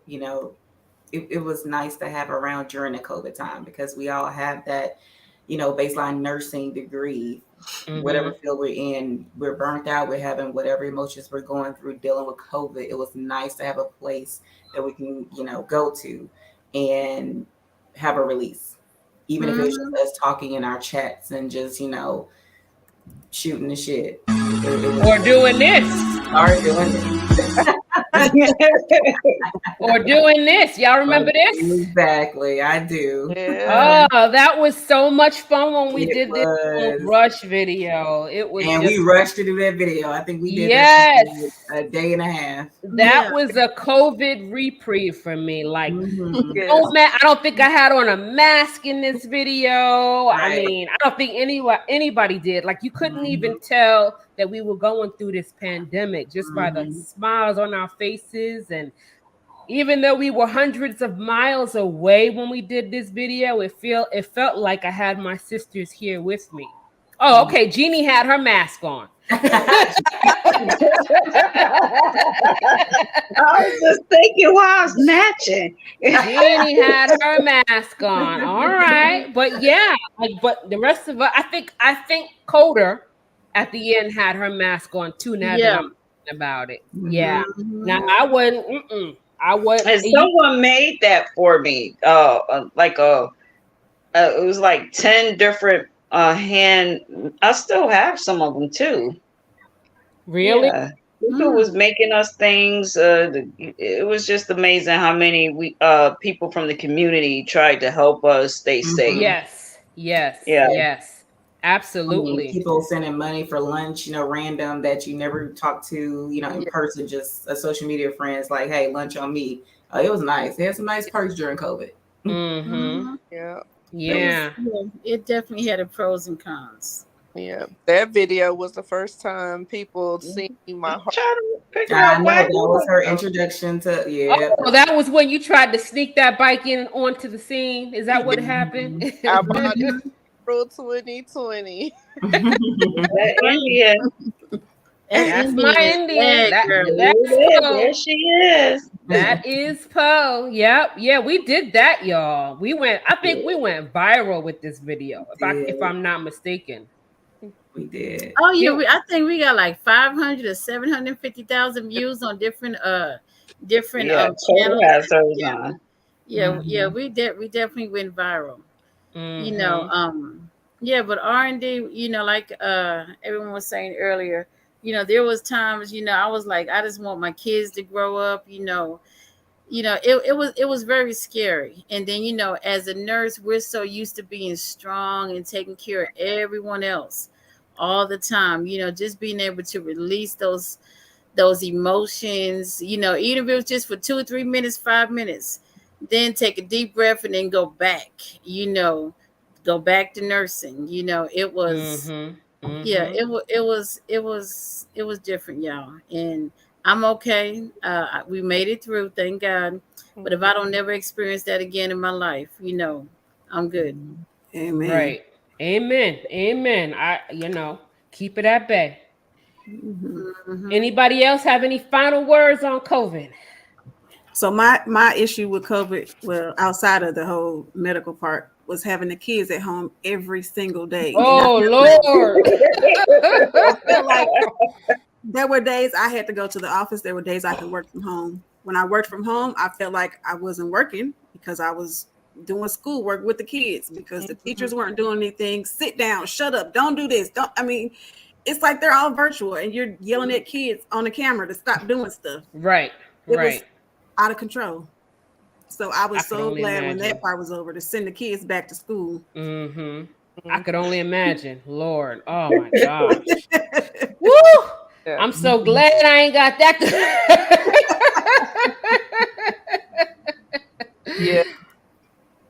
it was nice to have around during the COVID time because we all have that, baseline nursing degree, whatever Mhm. field we're in, we're burnt out, we're having whatever emotions we're going through dealing with COVID. It was nice to have a place that we can, go to and have a release. Even if it's just Mhm. us talking in our chats and just, shooting the shit. It was Or doing this. start doing this. Or doing this. Y'all remember this? Exactly, I do. Yeah. Oh, that was so much fun when we It did this was, rush video. It was and we just rushed to do that video. I think we did that yes. for a day and a half. That Yeah. was a COVID reprieve for me. Like, Mm-hmm. Yes. I don't think I had on a mask in this video. I Right. mean, I don't think anybody did. Like, you couldn't Mm-hmm. even tell that we were going through this pandemic just by the Mm-hmm. smiles on our faces. And even though we were hundreds of miles away when we did this video, it felt like I had my sisters here with me. Oh, okay. Jeannie had her mask on. I was just thinking while I was matching. Jeannie had her mask on. All right. But yeah, but the rest of us, I think Coder at the end had her mask on too, now that Yeah. I'm thinking about it. Yeah. Mhm. Now I wouldn't I would And someone made that for me. It was like 10 different hand. I still have some of them too. really? Yeah. People Mm. was making us things. It was just amazing how many people from the community tried to help us stay safe. Mm-hmm. Yes. Yes. Yeah. Yes. I mean, Absolutely. people sending money for lunch, random that you never talked to, in Yeah. person, just a social media friends like, hey, lunch on me. It was nice. They had some nice perks during COVID. Mm-hmm. Mhm. Yeah. It was. Yeah. Yeah, it definitely had a pros and cons. Yeah. That video was the first time people seen my I'm heart. trying to figure I out know why. that was her introduction to, yeah. Oh, that was when you tried to sneak that bike in onto the scene. Is that what happened? Mhm. I bought it Mhm. through 2020. That Indian. That That's my Indian is Indian. bad, That girl. that's There Poe. she is. That is Poe. Yep. Yeah, we did that, y'all. I think we went viral with this video, if I'm not mistaken. We did. Oh yeah, It, I think we got like 500 or 750,000 views on different Yeah, Total channels. has hers Yeah, on. yeah, Mhm. we definitely went viral. You know, mm-hmm. yeah, but R&D, like everyone was saying earlier, there was times, I was like, I just want my kids to grow up, it was very scary. And then, as a nurse, we're so used to being strong and taking care of everyone else all the time, just being able to release those emotions, even if it was just for 2 or 3 minutes, 5 minutes, then take a deep breath and then go back to nursing. It was, Mm-hmm. yeah, Mm-hmm. it was different, y'all. And I'm okay. We made it through, thank God. But if I don't never experience that again in my life, I'm good. Amen. Right. Amen. Amen. Keep it at bay. Mhm. Hmm. Anybody else have any final words on COVID? So my issue with COVID, well, outside of the whole medical part, was having the kids at home every single day, and I Oh felt like Lord. I felt like there were days I had to go to the office. There were days I could work from home. When I worked from home, I felt like I wasn't working because I was doing schoolwork with the kids because the teachers weren't doing anything. Sit down, shut up, don't do this. Don't. I mean, it's like they're all virtual, and you're yelling at kids on the camera to stop doing stuff. Right. It was Right. out of control. So I I was could so only glad when imagine. that part was over to send the kids back to school. Mm-hmm. I Mhm. could only imagine. Lord. Oh my gosh. Woo! Yeah. I'm so glad I ain't got that. Yeah.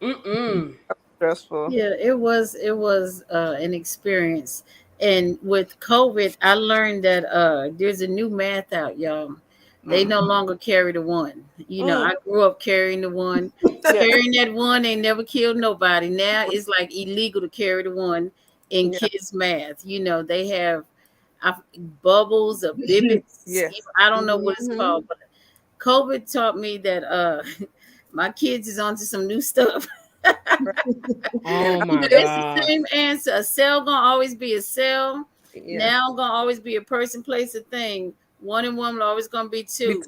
Mm-mm. Stressful. Yeah, it was an experience. And with COVID, I learned that there's a new math out, y'all. They no longer carry the one. You know, Mm. I grew up carrying the one. Yeah. Carrying that one ain't never killed nobody. Now it's like illegal to carry the one in Yeah. kids' math. You know, they have I, bubbles or bibbits. Yes. I don't know what it's Mhm. called, but COVID taught me that my kids is onto some new stuff. Oh You know, my it's the gosh. same answer. A cell gonna always be a cell. Yeah. Now gonna always be a person, place, a thing. One and one will always gonna be two.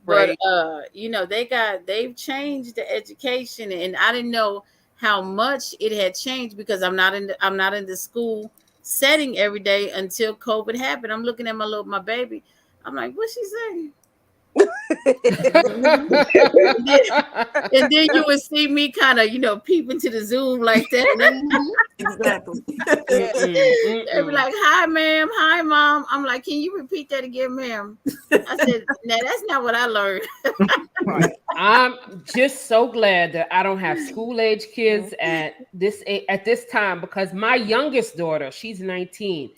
But Right. you know, they've changed the education, and I didn't know how much it had changed because I'm not in the school setting every day until COVID happened. I'm looking at my baby. I'm like, what's she saying? Mhm. And then you would see me kind of, peep into the Zoom like that. Mhm. Exactly. Yeah. Mm-mm, They be mm-mm. like, "Hi, ma'am. Hi, mom." I'm like, "Can you repeat that again, ma'am?" I said, "Now that's not what I learned." Right. I'm just so glad that I don't have school age kids at this time because my youngest daughter, she's 19.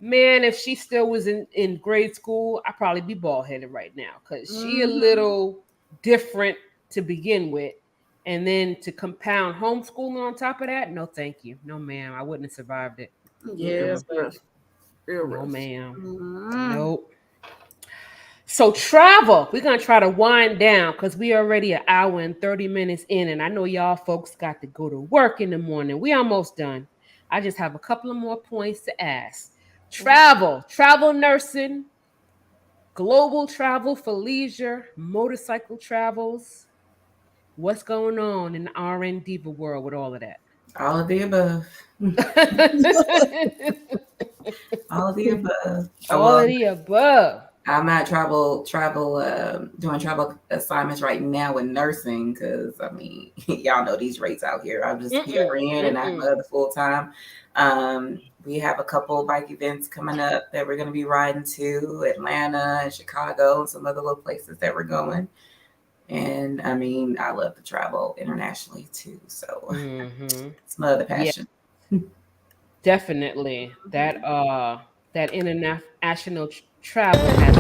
Man, if she still was in grade school, I'd probably be bald headed right now because she a Mhm. little different to begin with. And then to compound homeschooling on top of that, no, thank you. No, ma'am. I wouldn't have survived it. Yeah, It's Mm-mm. rough. Real No, rough. ma'am. Mhm. Nope. So travel, we're gonna try to wind down because we already an hour and 30 minutes in, and I know y'all folks got to go to work in the morning. We almost done. I just have a couple of more points to ask. Travel nursing, global travel for leisure, motorcycle travels. What's going on in the RN Diva world with all of that? All of the above. All of the above. Oh, All well, of the above. I'm not doing travel assignments right now with nursing because I mean, y'all know these rates out here. I'm just Mm-mm, PRN and I'm mm-mm. other full time. We have a couple bike events coming up that we're going to be riding to Atlanta and Chicago and some other little places that we're going. And I mean, I love to travel internationally too. So Mm-hmm. it's my other Yeah, passion. definitely. That international travel has.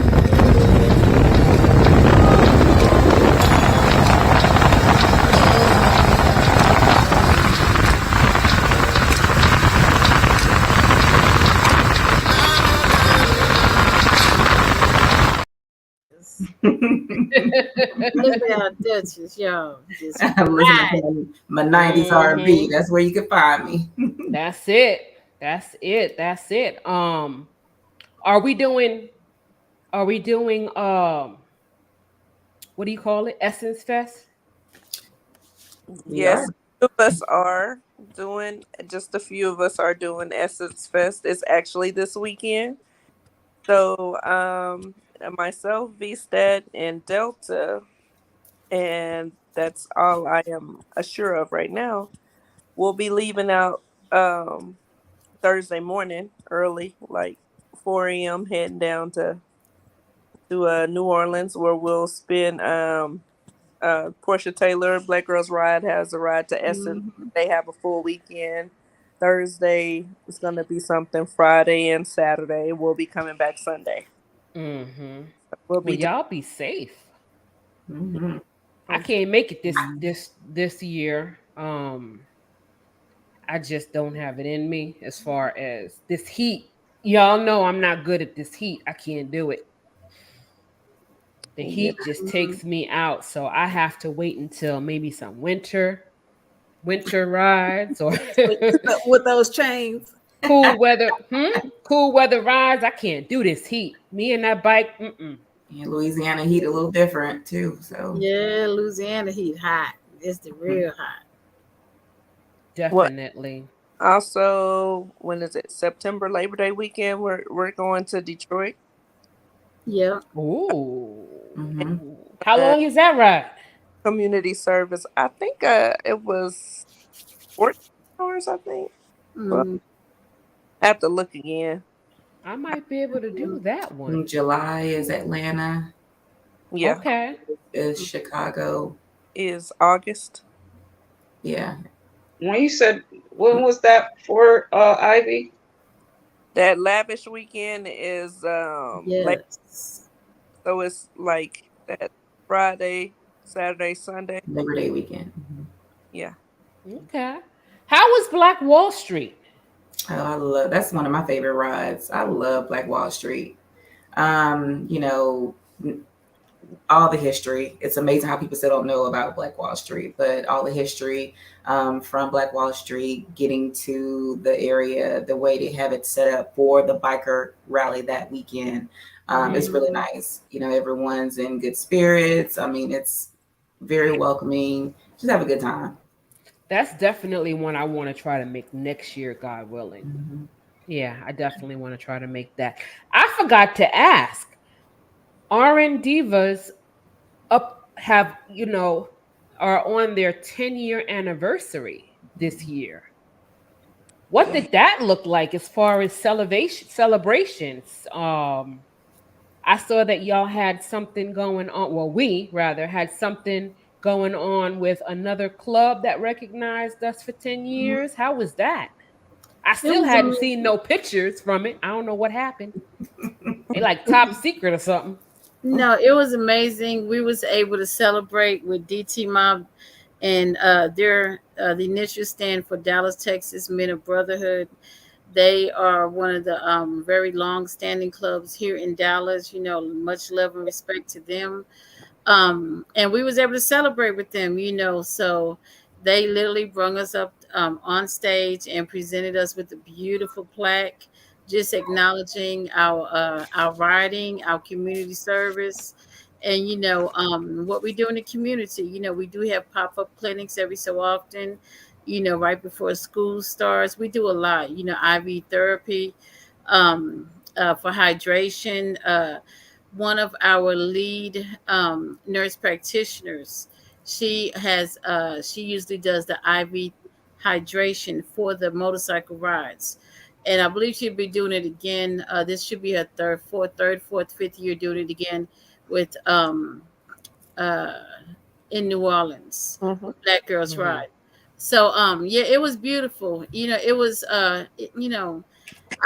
Look at our Duchess, y'all. Just I'm listening right. to my 90s R&B. Mhm. That's where you can find me. That's it. That's it. That's it. Are we doing? Are we doing? What do you call it? Essence Fest. We are. Yes. A few of us are doing. Just a few of us are doing Essence Fest. It's actually this weekend. So, myself, VSTAT, and Delta, and that's all I am sure of right now. We'll be leaving out Thursday morning early, like 4 a.m., heading down to New Orleans, where we'll spend Portia Taylor, Black Girls Ride has a ride to Essence. Mhm. They have a full weekend. Thursday is gonna be something. Friday and Saturday we'll be coming back Sunday. Mm-hmm. We'll Well, be doing. y'all be safe. Hmm. I can't make it this year. I just don't have it in me as far as this heat. Y'all know I'm not good at this heat. I can't do it. The Yeah. heat just Mhm. takes me out, so I have to wait until maybe some winter rides or With those chains. cool weather. Cool weather rides. I can't do this heat. Me and that bike. Mm-mm. And Louisiana heat a little different too. So Yeah, Louisiana heat hot. It's the real hot. What? Definitely. Also, when is it? September Labor Day weekend. We're going to Detroit. Yeah. Mm-hmm. Ooh. How Uh, long is that ride? community service. I think it was 14 hours. I think. Well, Mm, I have to look again. I might be able to do that one. In July is Atlanta, Yeah, Okay. is Chicago. is August. Yeah. When you said when was that for Ivy? That lavish weekend is late, yes. so it's like that Friday, Saturday, Sunday. Labor Day weekend. Yeah. Okay. How was Black Wall Street? Oh, I love that's one of my favorite rides. I love Black Wall Street. You know, all the history. It's amazing how people still don't know about Black Wall Street, but all the history from Black Wall Street getting to the area, the way they have it set up for the biker rally that weekend. It's really Mhm. nice. Everyone's in good spirits. I mean, it's very welcoming. Just have a good time. That's definitely one I want to try to make next year, God willing. Mm-hmm. Yeah, I definitely want to try to make that. I forgot to ask. RN Divas up have, are on their 10-year anniversary this year. What Yeah. did that look like as far as celebrations? I saw that y'all had something going on. Well, we rather had something going on with another club that recognized us for 10 years. How was that? I It still was hadn't seen amazing. no pictures from it. I don't know what happened. They like top secret or something. No, it was amazing. We was able to celebrate with DT Mob, and their the initial stand for Dallas, Texas Men of Brotherhood. They are one of the very long standing clubs here in Dallas. Much love and respect to them. And we was able to celebrate with them, so they literally brought us up on stage and presented us with a beautiful plaque, just acknowledging our riding, our community service, and what we do in the community. We do have pop-up clinics every so often, right before school starts. We do a lot, IV therapy, for hydration. One of our lead nurse practitioners, she usually does the IV hydration for the motorcycle rides, and I believe she'll be doing it again. This should be her fourth, fifth year doing it again with uh in New Orleans Hmm. with Black Girls Mhm. Ride. So yeah, it was beautiful. It was I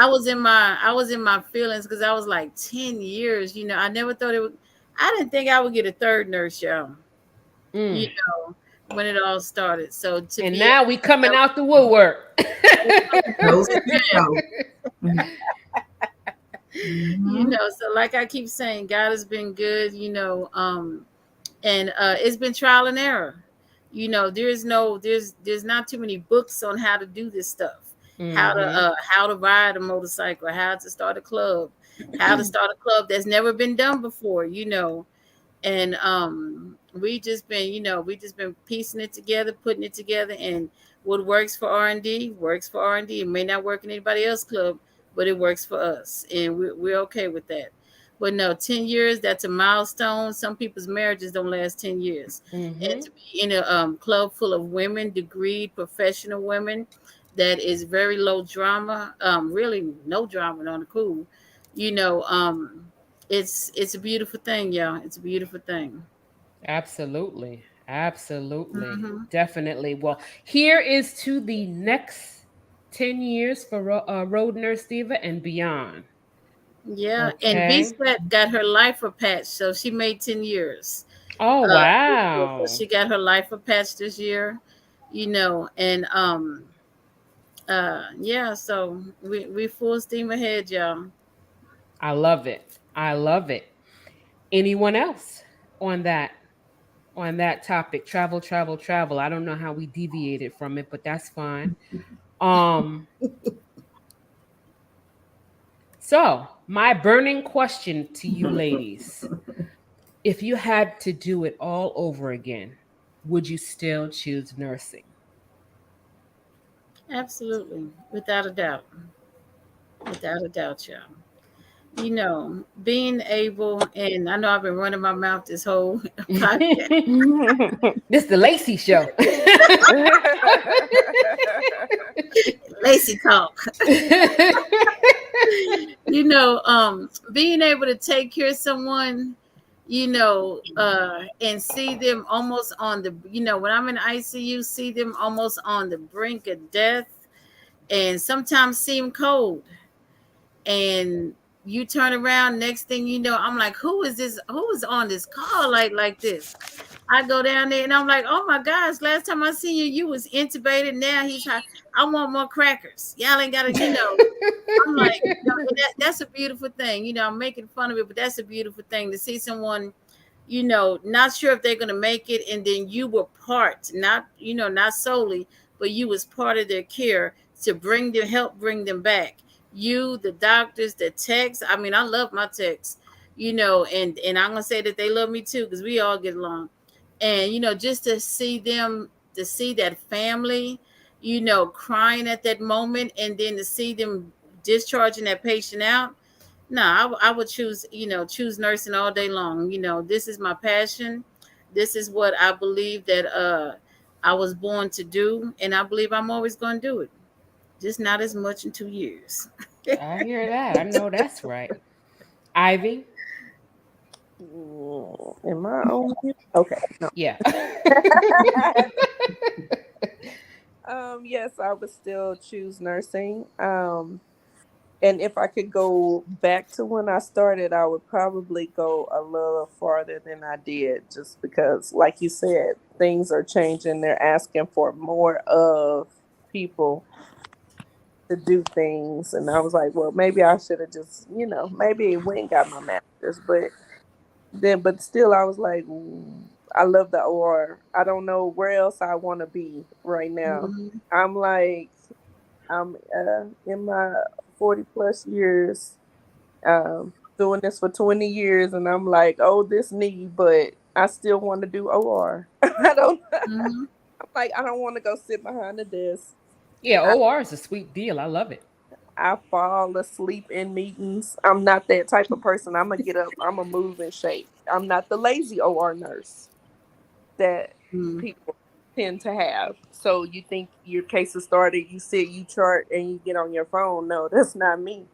was in my feelings because I was like 10 years. I never thought it would. I didn't think I would get a third nurse job. You Mm. know when it all started. So to And be now we coming able out the woodwork. Nose to tail. Mhm. Mhm. so like I keep saying, God has been good. And it's been trial and error. There's not too many books on how to do this stuff, Hmm. how to ride a motorcycle, how to start a club, how to start a club that's never been done before. And we just been piecing it together, putting it together, and what works for R&D works for R&D. It may not work in anybody else's club, but it works for us, and we're okay with that. But no, 10 years, that's a milestone. Some people's marriages don't last 10 years. And Hmm. to be in a club full of women, degreed professional women, that is very low drama, really no drama on the cool, you know um it's a beautiful thing, y'all. It's a beautiful thing. Absolutely. Absolutely. Hmm. Definitely. Well, here is to the next 10 years for Road Nurse Diva and beyond. Yeah, and Okay. VSAT got her lifer patch, so she made 10 years. Oh, So wow. she got her lifer patch this year, and yeah, so we full steam ahead, y'all. I love it. I love it. Anyone else on that topic? Travel, travel, travel. I don't know how we deviated from it, but that's fine. Um so, my burning question to you ladies. If you had to do it all over again, would you still choose nursing? Absolutely. Without a doubt. Without a doubt, y'all. Being able, and I know I've been running my mouth this whole podcast. This the Lacey show. Lacey talk. Being able to take care of someone, and see them almost on the, when I'm in ICU, see them almost on the brink of death, and sometimes seem cold. And you turn around, next thing you know, I'm like, who is this? Who is on this call like this? I go down there and I'm like, oh my gosh, last time I seen you, you was intubated. Now he's hot. I want more crackers. Y'all ain't got to, I'm like, that's a beautiful thing. I'm making fun of it, but that's a beautiful thing to see someone, not sure if they're going to make it. And then you were part, not solely, but you was part of their care to help bring them back. You, the doctors, the techs. I mean, I love my techs, and I'm going to say that they love me too, because we all get along. And, just to see them, to see that family, crying at that moment, and then to see them discharging that patient out. No, I would choose nursing all day long. This is my passion. This is what I believe that I was born to do, and I believe I'm always going to do it. Just not as much in 2 years. I hear that. I know that's right. Ivy? Am I on mute? Okay. No. Yeah. Yes, I would still choose nursing. And if I could go back to when I started, I would probably go a little farther than I did, just because, like you said, things are changing. They're asking for more of people to do things. And I was like, well, maybe I should have just, maybe went and got my master's. But still, I was like, I love the OR. I don't know where else I want to be right now. Mhm. I'm like, I'm in my 40 plus years, doing this for 20 years, and I'm like, oh, this knee, but I still want to do OR. I don't. Mhm. I'm like, I don't want to go sit behind the desk. Yeah, I, OR is a sweet deal. I love it. I fall asleep in meetings. I'm not that type of person. I'm gonna get up. I'm gonna move and shake. I'm not the lazy OR nurse that Mhm. people tend to have. So you think your case is started, you sit, you chart, and you get on your phone. No, that's not me.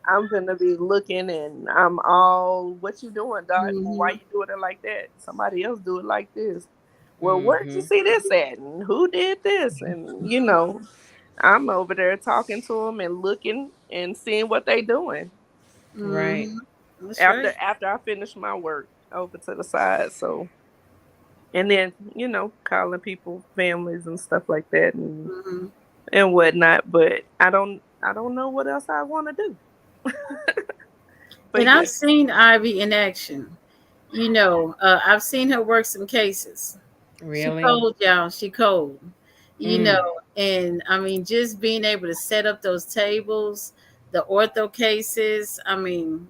I'm gonna be looking, and I'm all, what you doing, doc? Well, why Mhm. you doing it like that? Somebody else do it like this. Well, where'd you Mm-hmm. see this at? And who did this? And I'm over there talking to them and looking and seeing what they doing Right. Mhm. That's after right. after I finish my work over to the side. So, and then calling people, families and stuff like that, Mhm. and whatnot. But I don't know what else I want to do. And But I've yeah. seen Ivy in action. I've seen her work some cases. She Really? cold, y'all. She cold. You know, Mm. and I mean, just being able to set up those tables, the ortho cases. I mean,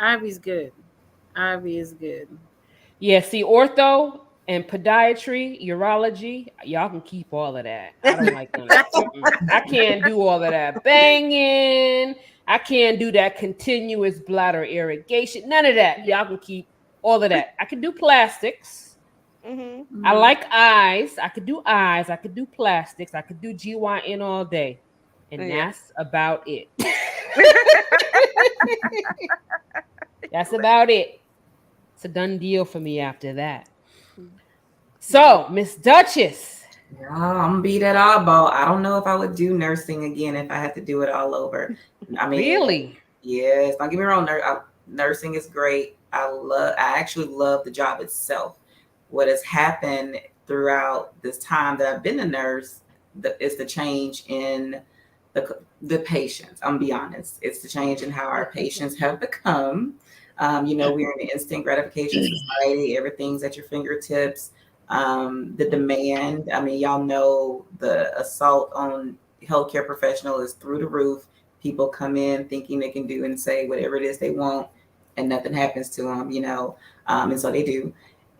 Ivy's good. Ivy is good. Yeah, see, ortho and podiatry, urology, y'all can keep all of that. I don't like none of that. Mm-mm. I can't do all of that banging. I can't do that continuous bladder irrigation. None of that. Y'all can keep all of that. I can do plastics. Mhm. I Mhm. like eyes. I could do eyes. I could do plastics. I could do GYN all day. And Yeah. that's about it. That's about it. It's a done deal for me after that. Yeah. So, Miss Duchess. Yeah, I'm gonna be that oddball. I don't know if I would do nursing again if I had to do it all over. I mean, Really? yes, don't get me wrong. Nursing is great. I actually love the job itself. What has happened throughout this time that I've been a nurse is the change in the patients. I'm gonna be honest. It's the change in how our patients have become. We're in an instant gratification society. Everything's at your fingertips. The demand. I mean, y'all know the assault on healthcare professional is through the roof. People come in thinking they can do and say whatever it is they want, and nothing happens to them. And so they do.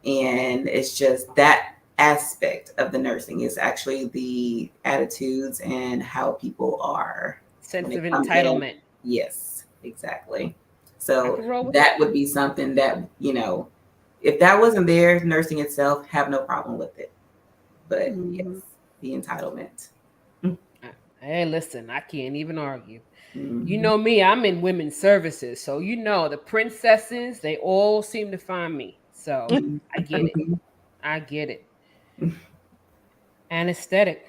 And it's just that aspect of the nursing. It's actually the attitudes and how people are Sense when of it comes in. entitlement. Yes, exactly. I So can roll with that that. would be something that, if that wasn't there, nursing itself, have no problem with it. But yes, Mhm. the entitlement. Hey, listen, I can't even argue. You Mhm. know me, I'm in women's services, so you know the princesses, they all seem to find me. So I get it. Mhm. I get it. Anesthetic.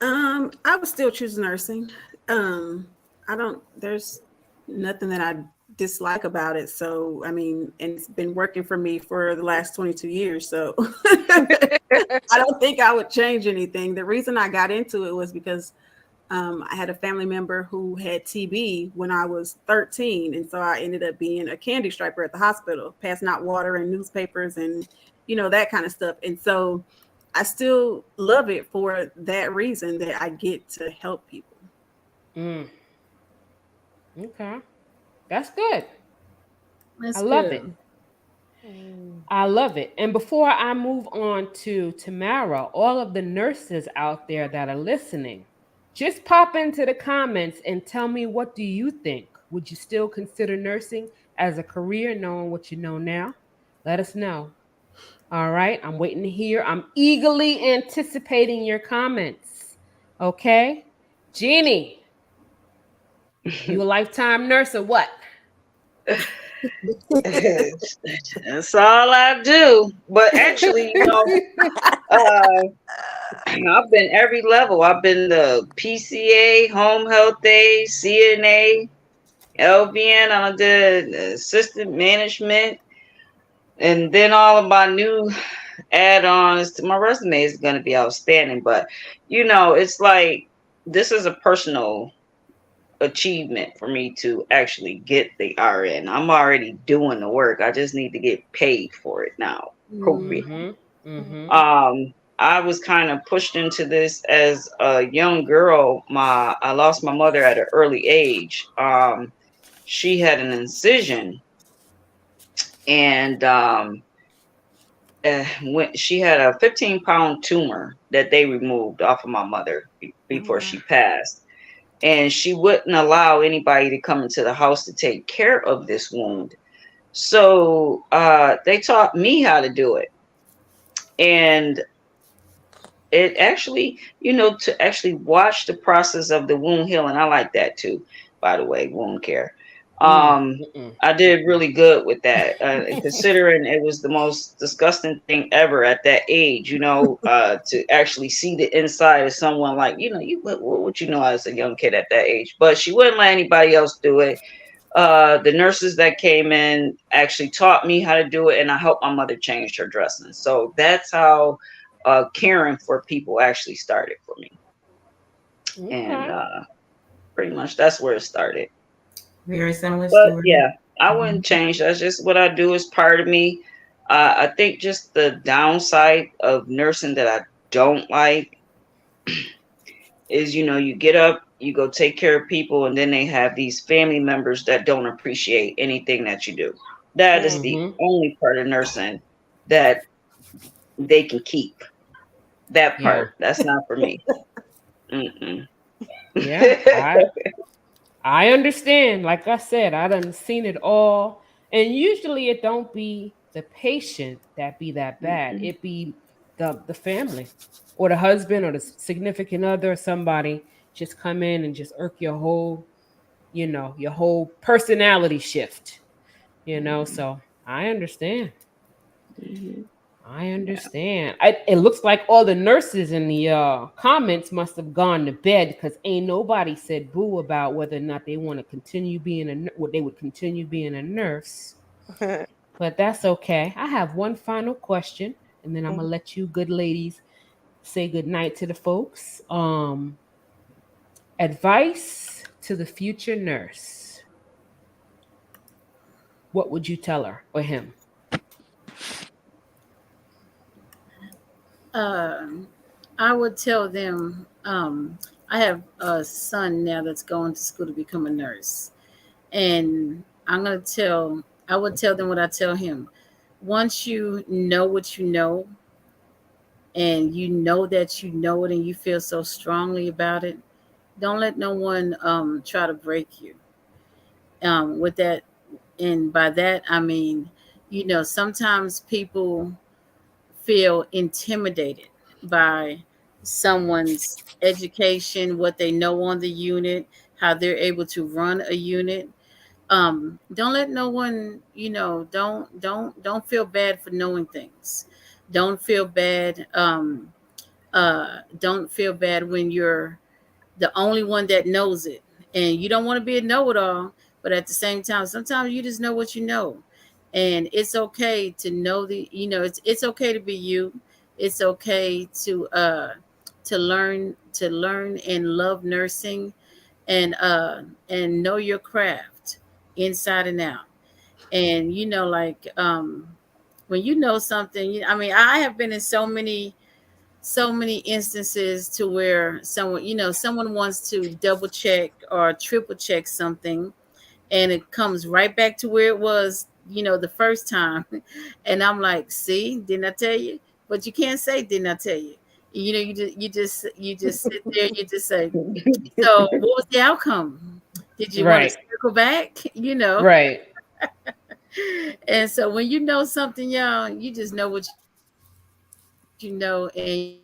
I would still choose nursing. Um, I don't. There's nothing that I dislike about it. So I mean, and it's been working for me for the last 22 years. So I don't think I would change anything. The reason I got into it was because I had a family member who had TB when I was 13, and so I ended up being a candy striper at the hospital, passing out water and newspapers and that kind of stuff. And so I still love it for that reason that I get to help people. Mm, okay. That's good. I That's love it. good. Mm. I love it. And before I move on to Tamara, all of the nurses out there that are listening, just pop into the comments and tell me, what do you think? Would you still consider nursing as a career knowing what you know now? Let us know. All right. I'm waiting to hear. I'm eagerly anticipating your comments. Okay. Jeannie, you a lifetime nurse or what? That's all I do. But actually, uh, I've been every level. I've been the PCA, home health aide, CNA, LVN. I did assistant management, and then all of my new add-ons to my resume is going to be outstanding. But it's like this is a personal achievement for me to actually get the RN. I'm already doing the work. I just need to get paid for it now, appropriate. Mm-hmm. Mm-hmm. I was kind of pushed into this as a young girl. I lost my mother at an early age. She had an incision, and when she had a 15-pound tumor that they removed off of my mother Oh before wow. she passed, and she wouldn't allow anybody to come into the house to take care of this wound. So they taught me how to do it, and it actually, to actually watch the process of the wound healing. I like that too, by the way, wound care. Mm, Um, mm-mm. I did really good with that, considering it was the most disgusting thing ever at that age. To actually see the inside of someone, like what would you know as a young kid at that age? But she wouldn't let anybody else do it. The nurses that came in actually taught me how to do it, and I helped my mother change her dressing. So that's how caring for people actually started for me, and Okay. pretty much that's where it started. Very similar But story. yeah, I wouldn't Mhm. change. That's just what I do. Is part of me. I think just the downside of nursing that I don't like is, you get up, you go take care of people, and then they have these family members that don't appreciate anything that you do. That is the Mm-hmm. only part of nursing that they can keep. That Yeah. part, that's not for me. Mm-mm. Yeah. I understand. Like I said, I done seen it all. And usually it don't be the patient that be that bad. Mm-mm. It be the family or the husband or the significant other or somebody just come in and just irk your whole personality shift. So I understand. Mhm. I Yeah. understand. It looks like all the nurses in the comments must have gone to bed because ain't nobody said boo about whether or not they want to continue being what they would continue being a nurse. But that's okay. I have one final question, and then I'm gonna let you good ladies say good night to the folks. Advice to the future nurse. What would you tell her or him? Um, I would tell them. I have a son now that's going to school to become a nurse, and I would tell them what I tell him. once you know what you know, and you know that you know it, and you feel so strongly about it, don't let no one try to break you. With that, and by that I mean, sometimes people feel intimidated by someone's education, what they know on the unit, how they're able to run a unit. Don't let no one, don't feel bad for knowing things. Don't feel bad. Don't feel bad when you're the only one that knows it, and you don't want to be a know-it-all. But at the same time, sometimes you just know what you know, and it's okay to know it's okay to be you. It's okay to learn and love nursing, and know your craft inside and out. And when you know something, I mean, I have been in so many instances to where someone wants to double check or triple check something, and it comes right back to where it was, the first time. And I'm like, see, didn't I tell you? But you can't say didn't I tell you. You just sit there, you just say, so what was the outcome? Did you want to Right. circle back? Right. And so when you know something, y'all, you just know what you know, and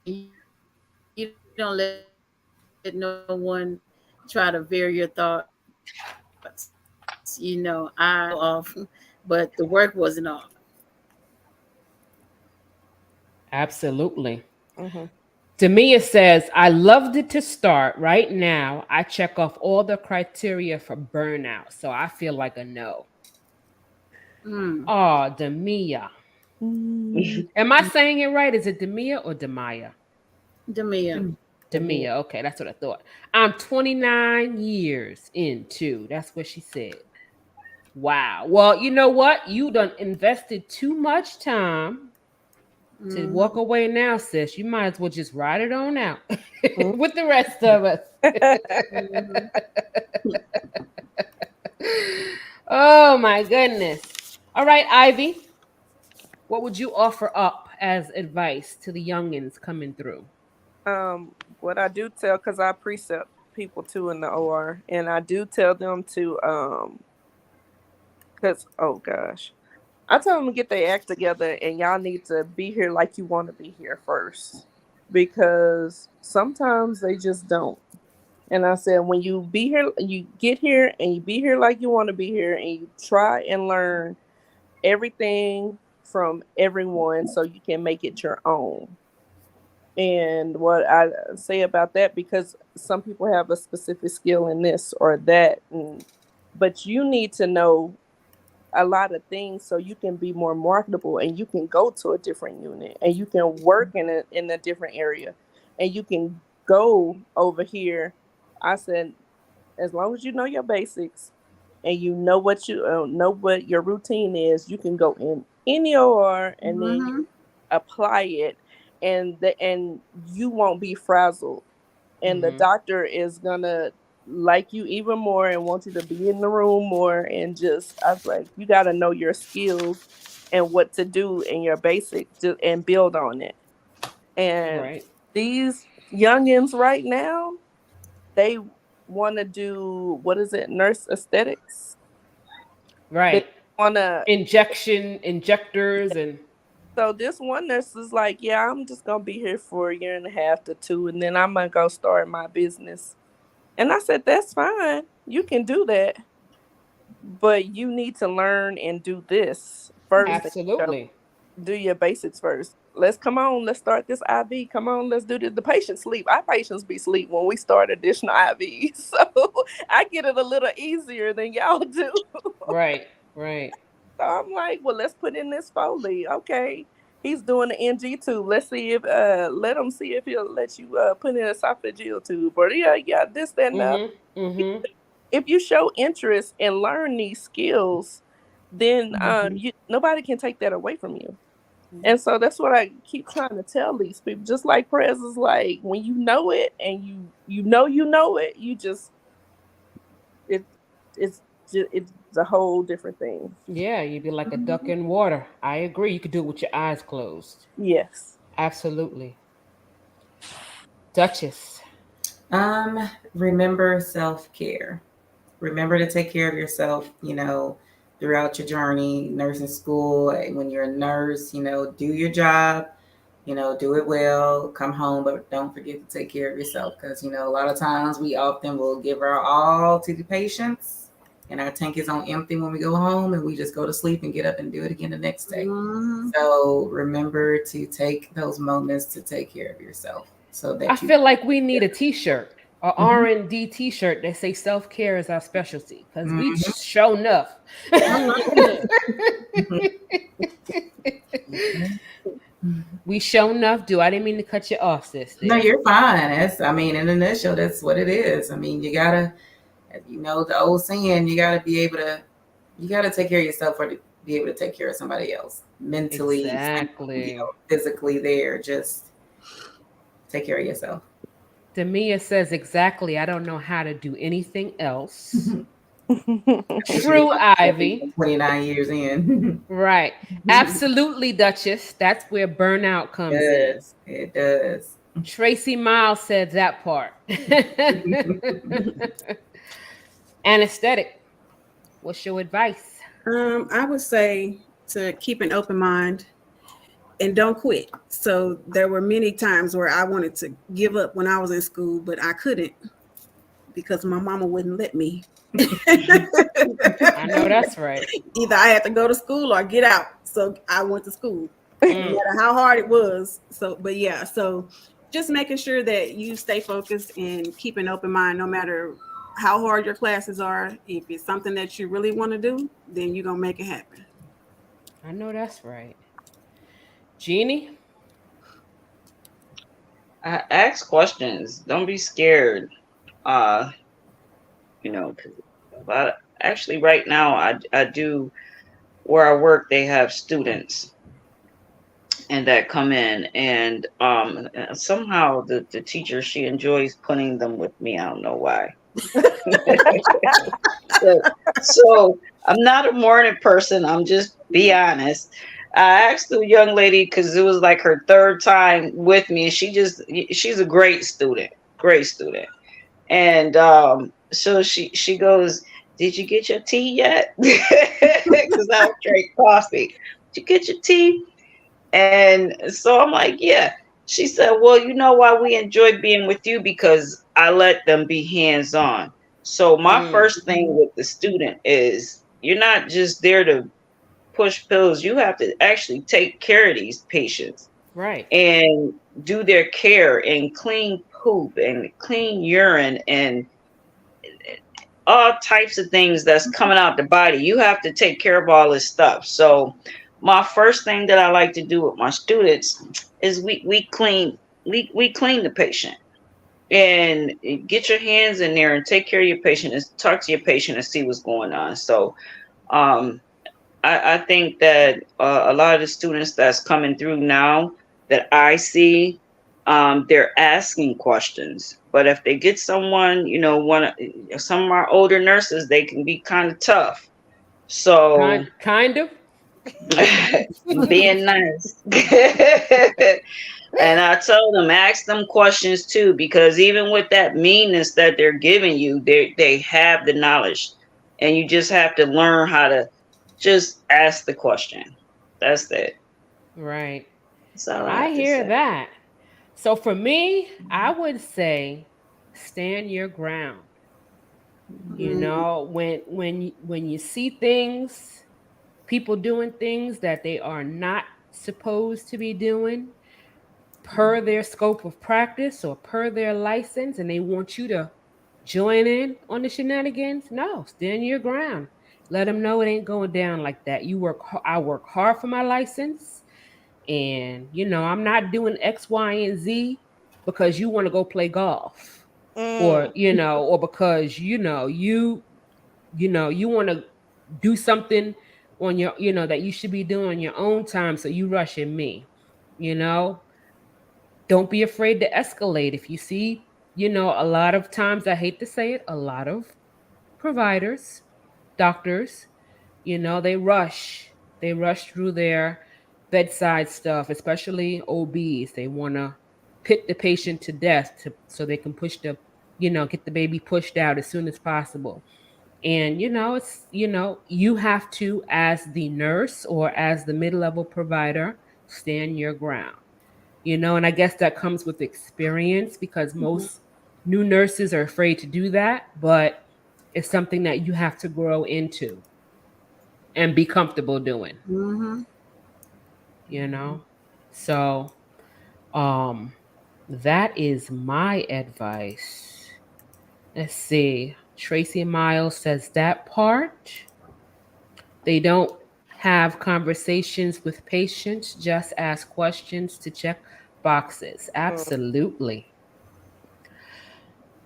you don't let no one try to veer your thoughts. You know, I was off, but the work wasn't off. Absolutely. Hmm. Demia says, I loved it to start. Right now, I check off all the criteria for burnout. So I feel like a no. Mm. Oh, Demia. Mm. Am I saying it right? Is it Demia or Demaya? Demia. Demia. Okay, that's what I thought. I'm 29 years into. That's what she said. Wow. Well, you know what? You done invested too much time to Hmm. walk away now, sis. You might as well just ride it on out with the rest of us. Hmm. Oh my goodness. All right, Ivy. What would you offer up as advice to the youngins coming through? What I do tell, because I precept people too in the OR, and I do tell them to, because, oh gosh, I tell them to get their act together, and y'all need to be here like you want to be here first, because sometimes they just don't. And I said, when you be here, you get here and you be here like you want to be here, and you try and learn everything from everyone so you can make it your own. And what I say about that, because some people have a specific skill in this or that, but you need to know a lot of things so you can be more marketable, and you can go to a different unit, and you can work in a different area, and you can go over here. I said, as long as you know your basics, and you know what you know what your routine is, you can go in any OR, and then you Hmm. apply it, and you won't be frazzled, and the Mm-hmm. doctor is gonna like you even more and want you to be in the room more. And just, I was like, you got to know your skills and what to do in your basics, and build on it. And Right. these youngins right now, they want to do, what is it, nurse aesthetics. They Right. want to. Injectors and So this one nurse is like, yeah, I'm just gonna be here for a year and a half to two, and then I'm gonna go start my business. And I said, that's fine. You can do that, but you need to learn and do this first. absolutely. Do your basics first. Let's come on. Let's start this IV. Come on. Let's do this. The patients sleep. Our patients be sleep when we start additional IV. So I get it a little easier than y'all do. Right. Right. So I'm like, well, let's put in this Foley. Okay. He's doing the NG tube. Let's see if let him see if he'll let you put in an esophageal tube. Or yeah, this, that, and that. Mm-hmm. Mm-hmm. If you show interest and learn these skills, then nobody can take that away from you. And so that's what I keep trying to tell these people. Just like Prez is like, when you know it, and you know it, you just, it it's it's a whole different thing. Yeah, you'd be like a duck Mhm. in water. I agree. You could do it with your eyes closed. Yes. Absolutely. Duchess. Remember self-care. Remember to take care of yourself, throughout your journey, nursing school. When you're a nurse, do your job, do it well, come home, but don't forget to take care of yourself because, a lot of times we often will give our all to the patients and our tank is on empty when we go home and we just go to sleep and get up and do it again the next day. Mhm. So remember to take those moments to take care of yourself so I that you. feel like we need a T-shirt, a Mhm. R&D T-shirt that say self-care is our specialty because we Mhm. show enough. I like that. We show enough do. I didn't mean to cut you off, sis. No, There. you're fine. In a nutshell, that's what it is. You gotta, the old saying, you gotta take care of yourself or to be able to take care of somebody else. Mentally, Exactly. physically, there. Just take care of yourself. Demia says exactly. I don't know how to do anything else. Which is True, Ivy. 29 years in. Right. Absolutely, Duchess. That's where burnout comes in. Yes, it does. Tracy Miles said that part. Anesthetic. What's your advice? I would say to keep an open mind and don't quit. So there were many times where I wanted to give up when I was in school, but I couldn't because my mama wouldn't let me. I know that's right. Either I had to go to school or get out. So I went to school, no Mm, matter how hard it was. So, but yeah, so just making sure that you stay focused and keep an open mind no matter how hard your classes are. If it's something that you really want to do, then you're going to make it happen. I know that's right. Jeannie? Ask questions. Don't be scared. Uh, 'cause actually right now I do where I work. They have students and that come in, and somehow the teacher, she enjoys putting them with me. I don't know why. So I'm not a morning person. I'm just be honest. I asked the young lady because it was like her third time with me, and she's a great student. And so she goes, "Did you get your tea yet?" Because I don't drink coffee. Did you get your tea? And so I'm like, "Yeah." She said, "Well, you know why we enjoy being with you, because I let them be hands on." So my Mm, first thing with the student is, you're not just there to push pills. You have to actually take care of these patients right. and do their care and clean poop and clean urine and all types of things that's coming out the body. You have to take care of all this stuff. So my first thing that I like to do with my students is we clean the patient and get your hands in there and take care of your patient and talk to your patient and see what's going on. So um, I think that a lot of the students that's coming through now that I see, they're asking questions. But if they get someone, some of our older nurses, they can be kind of tough. So Kind of. being nice. And I tell them, ask them questions too, because even with that meanness that they're giving you, they have the knowledge, and you just have to learn how to just ask the question. That's it. Right. That's all I I have to hear say. that. So for me, I would say stand your ground. You Mm. know, when you see things, people doing things that they are not supposed to be doing per their scope of practice or per their license, and they want you to join in on the shenanigans, no, stand your ground. Let them know it ain't going down like that. I work hard for my license, and I'm not doing X, Y, and Z because you want to go play golf, or Mm. or because you want to do something on your that you should be doing your own time, so you rushing me. you know don't be afraid to escalate if you see, a lot of times, I hate to say it, a lot of providers doctors, they rush through their bedside stuff, especially OBs. They want to pit the patient to death so they can get the baby pushed out as soon as possible. And you have to, as the nurse or as the mid-level provider, stand your ground. And I guess that comes with experience because Mhm. most new nurses are afraid to do that, but it's something that you have to grow into and be comfortable doing, Mhm. you know? So, um that is my advice. Let's see. Tracy Miles says that part. They don't have conversations with patients, just ask questions to check boxes. Absolutely.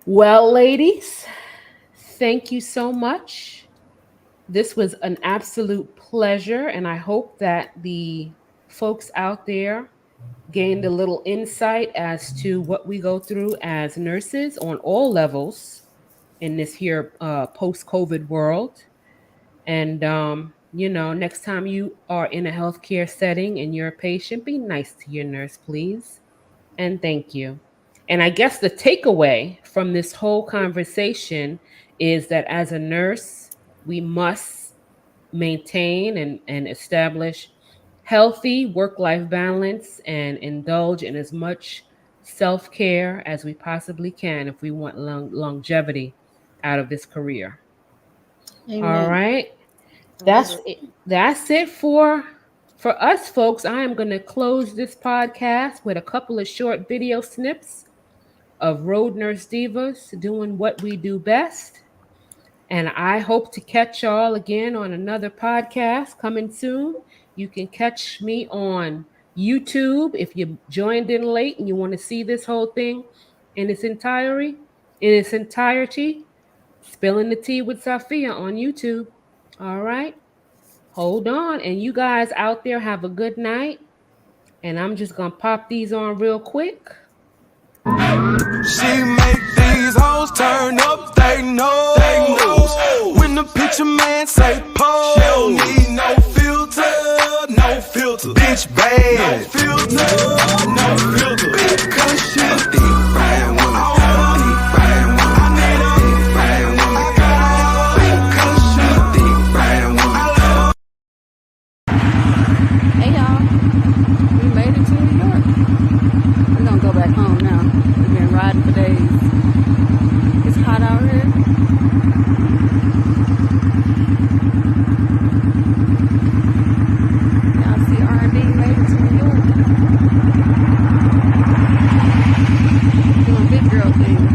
Well, ladies, thank you so much. This was an absolute pleasure, and I hope that the folks out there gained a little insight as to what we go through as nurses on all levels in this here post-COVID world. And next time you are in a healthcare setting and you're a patient, be nice to your nurse, please. And thank you. And I guess the takeaway from this whole conversation is that as a nurse, we must maintain and establish healthy work life balance and indulge in as much self care as we possibly can if we want longevity out of this career. All Amen. right. All That's right. it. That's it for us folks. I am going to close this podcast with a couple of short video snips of Road Nurse Divas doing what we do best. And I hope to catch y'all again on another podcast coming soon. You can catch me on YouTube if you joined in late and you want to see this whole thing in its entirety. Spilling the tea with Safia on YouTube. All right. Hold on. And you guys out there have a good night. And I'm just going to pop these on real quick. She make these hoes turn up, they know. When the picture man say pose, she don't need no filter. Bitch bad, no filter. Because she a deep fried woman. Deep fried woman. I need a deep fried woman. Because she a deep fried woman. Hey y'all, we made it to New York. We're gonna go back home now. We've been riding for days. It's hot out here. Y'all see R&B made it to New York. Doing big girl things.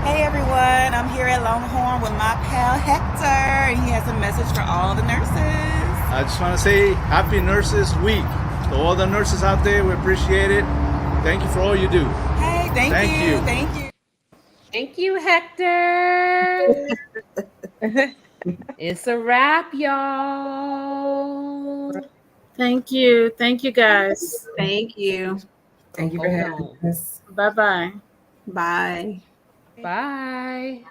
Hey everyone, I'm here at Longhorn with my pal Hector, and he has a message for all the nurses. I just want to say Happy Nurses Week. To all the nurses out there, we appreciate it. Thank you for all you do. Hey, thank you. Thank you, Hector. It's a wrap, y'all. Thank you guys. Thank you. Thank you for Hold having on. us. Bye bye. Bye. Bye.